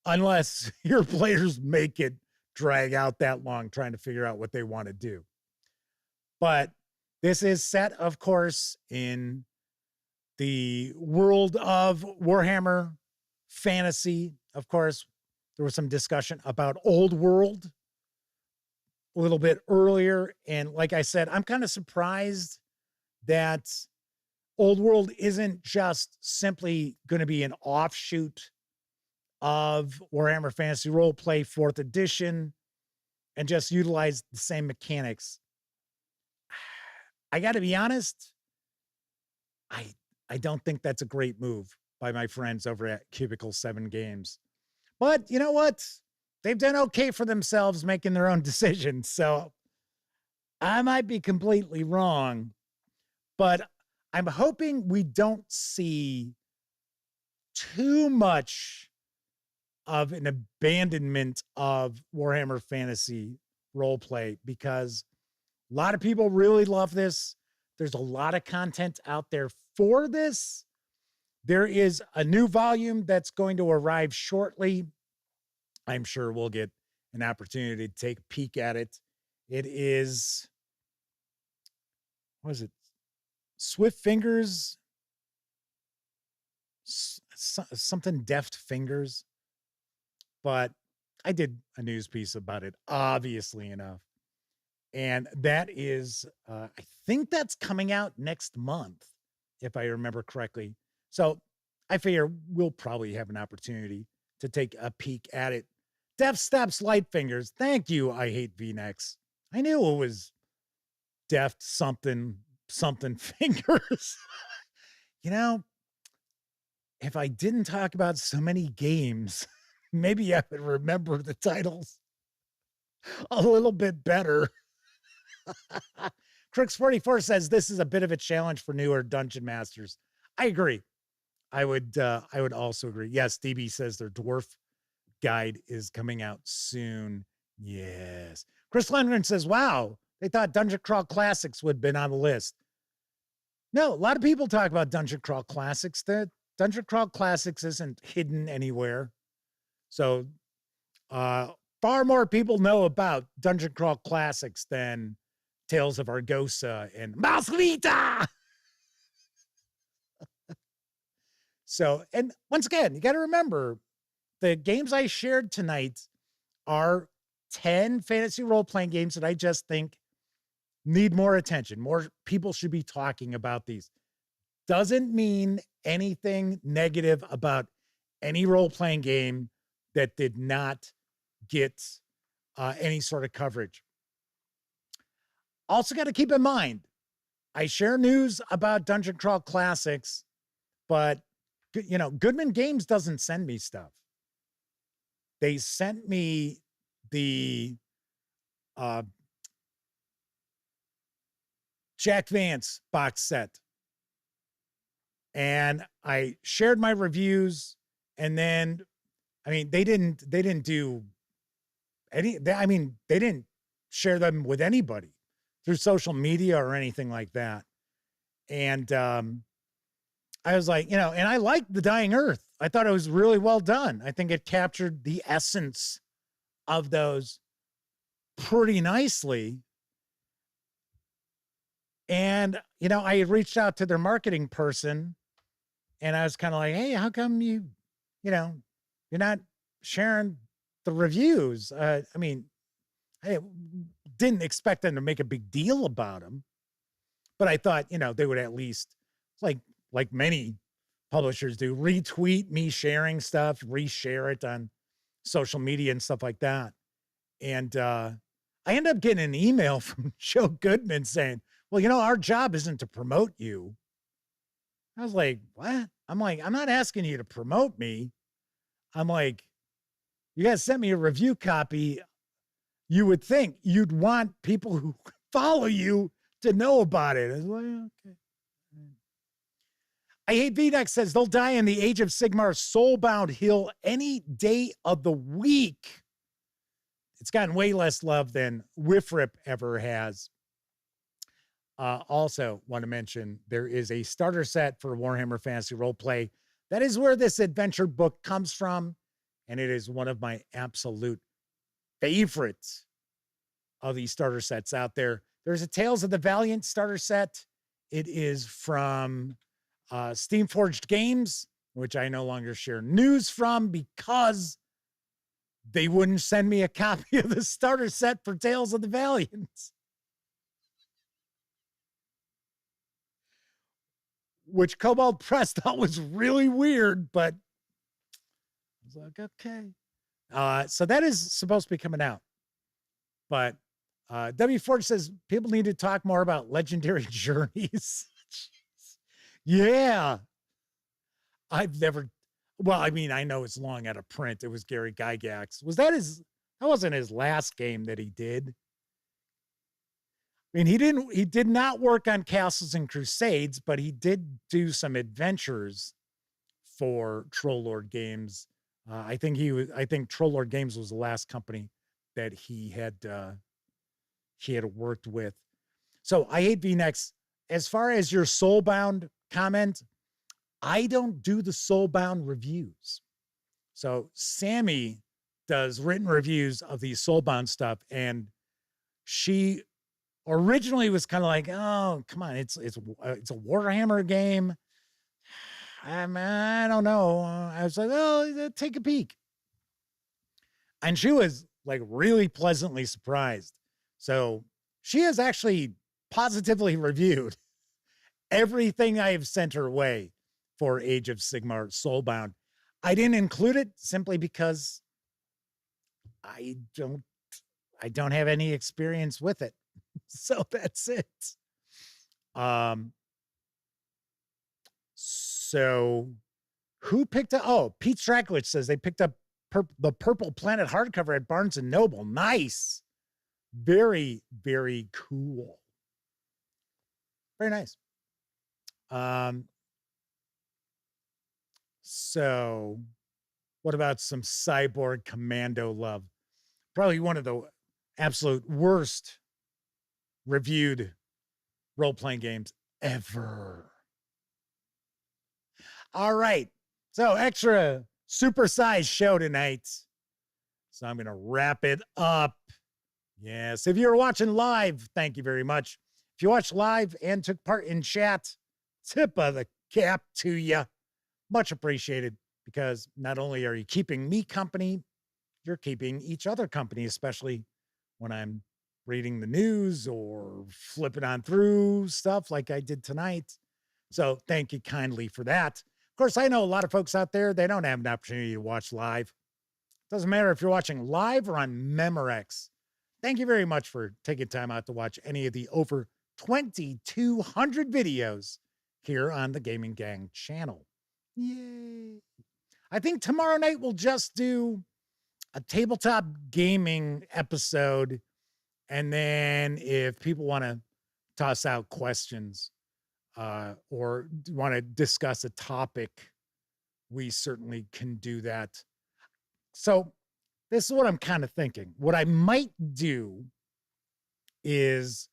unless your players make it drag out that long trying to figure out what they want to do. But this is set, of course, in the world of Warhammer fantasy. Of course, there was some discussion about Old World a little bit earlier. And like I said, I'm kind of surprised that Old World isn't just simply going to be an offshoot of Warhammer Fantasy Roleplay 4th edition and just utilize the same mechanics. I got to be honest, I I don't think that's a great move by my friends over at Cubicle 7 Games. But you know what? They've done okay for themselves making their own decisions. So I might be completely wrong, but I'm hoping we don't see too much of an abandonment of Warhammer Fantasy roleplay, because a lot of people really love this. There's a lot of content out there for this. There is a new volume that's going to arrive shortly. I'm sure we'll get an opportunity to take a peek at it. It is, what is it? Swift Fingers, something Deft Fingers. But I did a news piece about it, obviously enough. And that is, I think that's coming out next month, if I remember correctly. So I figure we'll probably have an opportunity to take a peek at it. Deft Steps Light Fingers. Thank you, I Hate V-Necks. I knew it was Deft something fingers. You know, if I didn't talk about so many games, maybe I would remember the titles a little bit better. Crooks44 says this is a bit of a challenge for newer dungeon masters. I agree. I would also agree. Yes, DB says their dwarf guide is coming out soon. Yes. Chris Lundgren says, wow, they thought Dungeon Crawl Classics would have been on the list. No, a lot of people talk about Dungeon Crawl Classics. The Dungeon Crawl Classics isn't hidden anywhere. So far more people know about Dungeon Crawl Classics than Tales of Argosa and Masquita. So, and once again, you got to remember, the games I shared tonight are 10 fantasy role-playing games that I just think need more attention. More people should be talking about these. Doesn't mean anything negative about any role-playing game that did not get any sort of coverage. Also got to keep in mind, I share news about Dungeon Crawl Classics, but you know, Goodman Games doesn't send me stuff. They sent me the Jack Vance box set, and I shared my reviews, and then, I mean, they didn't do any, they didn't share them with anybody through social media or anything like that. And I was like, you know, and I liked The Dying Earth. I thought it was really well done. I think it captured the essence of those pretty nicely. And, you know, I had reached out to their marketing person, and I was kind of like, hey, how come you're not sharing the reviews? I mean, I didn't expect them to make a big deal about them, but I thought, you know, they would at least, like many publishers do, retweet me sharing stuff, reshare it on social media and stuff like that. And I ended up getting an email from Joe Goodman saying, well, you know, our job isn't to promote you. I was like, what? I'm like, I'm not asking you to promote me. I'm like, you guys sent me a review copy. You would think you'd want people who follow you to know about it. I was like, okay. I Hate V-Nex says they'll die in the Age of Sigmar Soulbound Hill any day of the week. It's gotten way less love than Whiffrip ever has. Also want to mention there is a starter set for Warhammer Fantasy Roleplay. That is where this adventure book comes from, and it is one of my absolute favorites of these starter sets out there. There's a Tales of the Valiant starter set. It is from Steamforged Games, which I no longer share news from because they wouldn't send me a copy of the starter set for Tales of the Valiant. Which Cobalt Press thought was really weird, but I was like, okay. So that is supposed to be coming out. But W. Forge says people need to talk more about Legendary Journeys. Yeah. I've never, well, I mean, I know it's long out of print. It was Gary Gygax. That wasn't his last game that he did. I mean, he did not work on Castles and Crusades, but he did do some adventures for Troll Lord Games. I think Troll Lord Games was the last company that he had worked with. So I hate VNex. As far as your Soulbound comment, I don't do the Soulbound reviews. So Sammy does written reviews of the Soulbound stuff, and she originally was kind of like, "Oh, come on, it's a Warhammer game." I don't know. I was like, "Oh, take a peek," and she was like really pleasantly surprised. So she has actually positively reviewed everything I have sent her way for Age of Sigmar Soulbound. I didn't include it simply because I don't have any experience with it. So that's it. So who picked up? Oh, Pete Strakowicz says they picked up the Purple Planet hardcover at Barnes & Noble. Nice. Very, very cool. Very nice. So what about some Cyborg Commando love? Probably one of the absolute worst reviewed role-playing games ever. All right. So extra supersized show tonight. So I'm going to wrap it up. Yes. If you're watching live, thank you very much. If you watched live and took part in chat, tip of the cap to you. Much appreciated, because not only are you keeping me company, you're keeping each other company, especially when I'm reading the news or flipping on through stuff like I did tonight. So thank you kindly for that. Of course, I know a lot of folks out there, they don't have an opportunity to watch live. Doesn't matter if you're watching live or on Memorex. Thank you very much for taking time out to watch any of the over 2,200 videos here on the Gaming Gang channel. Yay. I think tomorrow night we'll just do a tabletop gaming episode. And then if people want to toss out questions or want to discuss a topic, we certainly can do that. So this is what I'm kind of thinking. What I might do is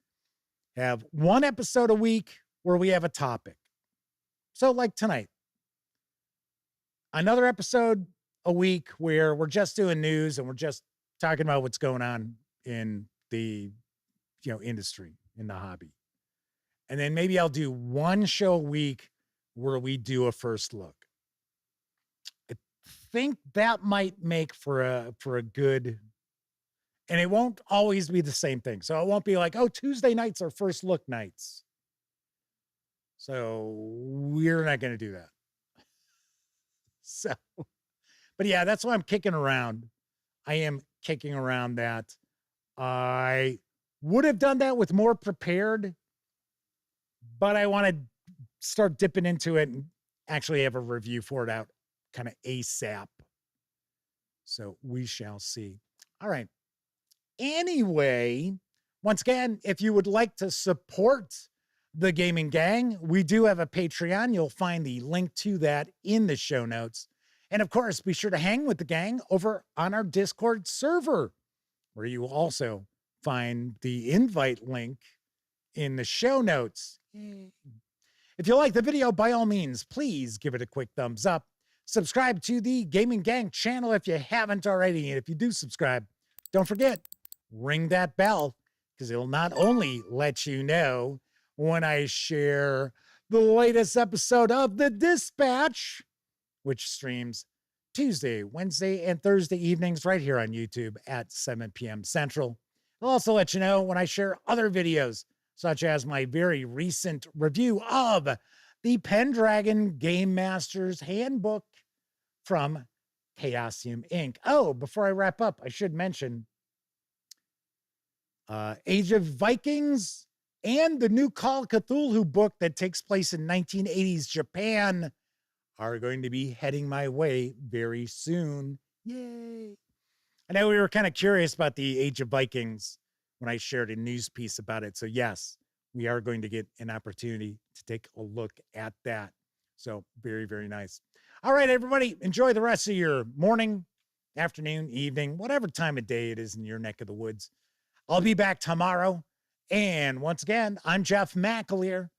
have one episode a week where we have a topic. So like tonight, another episode a week where we're just doing news and we're just talking about what's going on in the, industry, in the hobby. And then maybe I'll do one show a week where we do a first look. I think that might make for a good, and it won't always be the same thing. So it won't be like, oh, Tuesday nights are first look nights. So we're not going to do that. So, but yeah, that's why I'm kicking around. I am kicking around that. I would have done that with more prepared, but I want to start dipping into it and actually have a review for it out kind of ASAP. So we shall see. All right. Anyway, once again, if you would like to support the Gaming Gang, we do have a Patreon. You'll find the link to that in the show notes. And of course, be sure to hang with the gang over on our Discord server, where you will also find the invite link in the show notes. If you like the video, by all means, please give it a quick thumbs up. Subscribe to the Gaming Gang channel if you haven't already. And if you do subscribe, don't forget, ring that bell, because it'll not only let you know when I share the latest episode of The Dispatch, which streams Tuesday, Wednesday, and Thursday evenings right here on YouTube at 7 p.m. Central. I'll also let you know when I share other videos, such as my very recent review of the Pendragon Game Master's Handbook from Chaosium Inc. Oh, before I wrap up, I should mention Age of Vikings and the new Call of Cthulhu book that takes place in 1980s Japan are going to be heading my way very soon. Yay. I know we were kind of curious about the Age of Vikings when I shared a news piece about it. So yes, we are going to get an opportunity to take a look at that. So very, very nice. All right, everybody, enjoy the rest of your morning, afternoon, evening, whatever time of day it is in your neck of the woods. I'll be back tomorrow. And once again, I'm Jeff McAleer.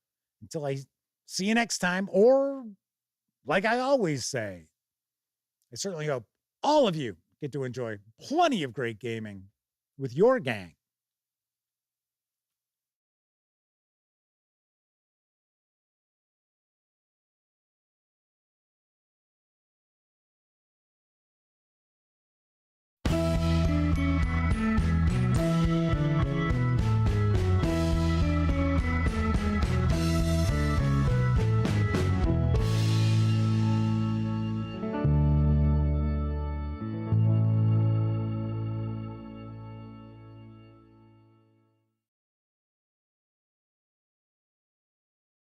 Until I see you next time, or like I always say, I certainly hope all of you get to enjoy plenty of great gaming with your gang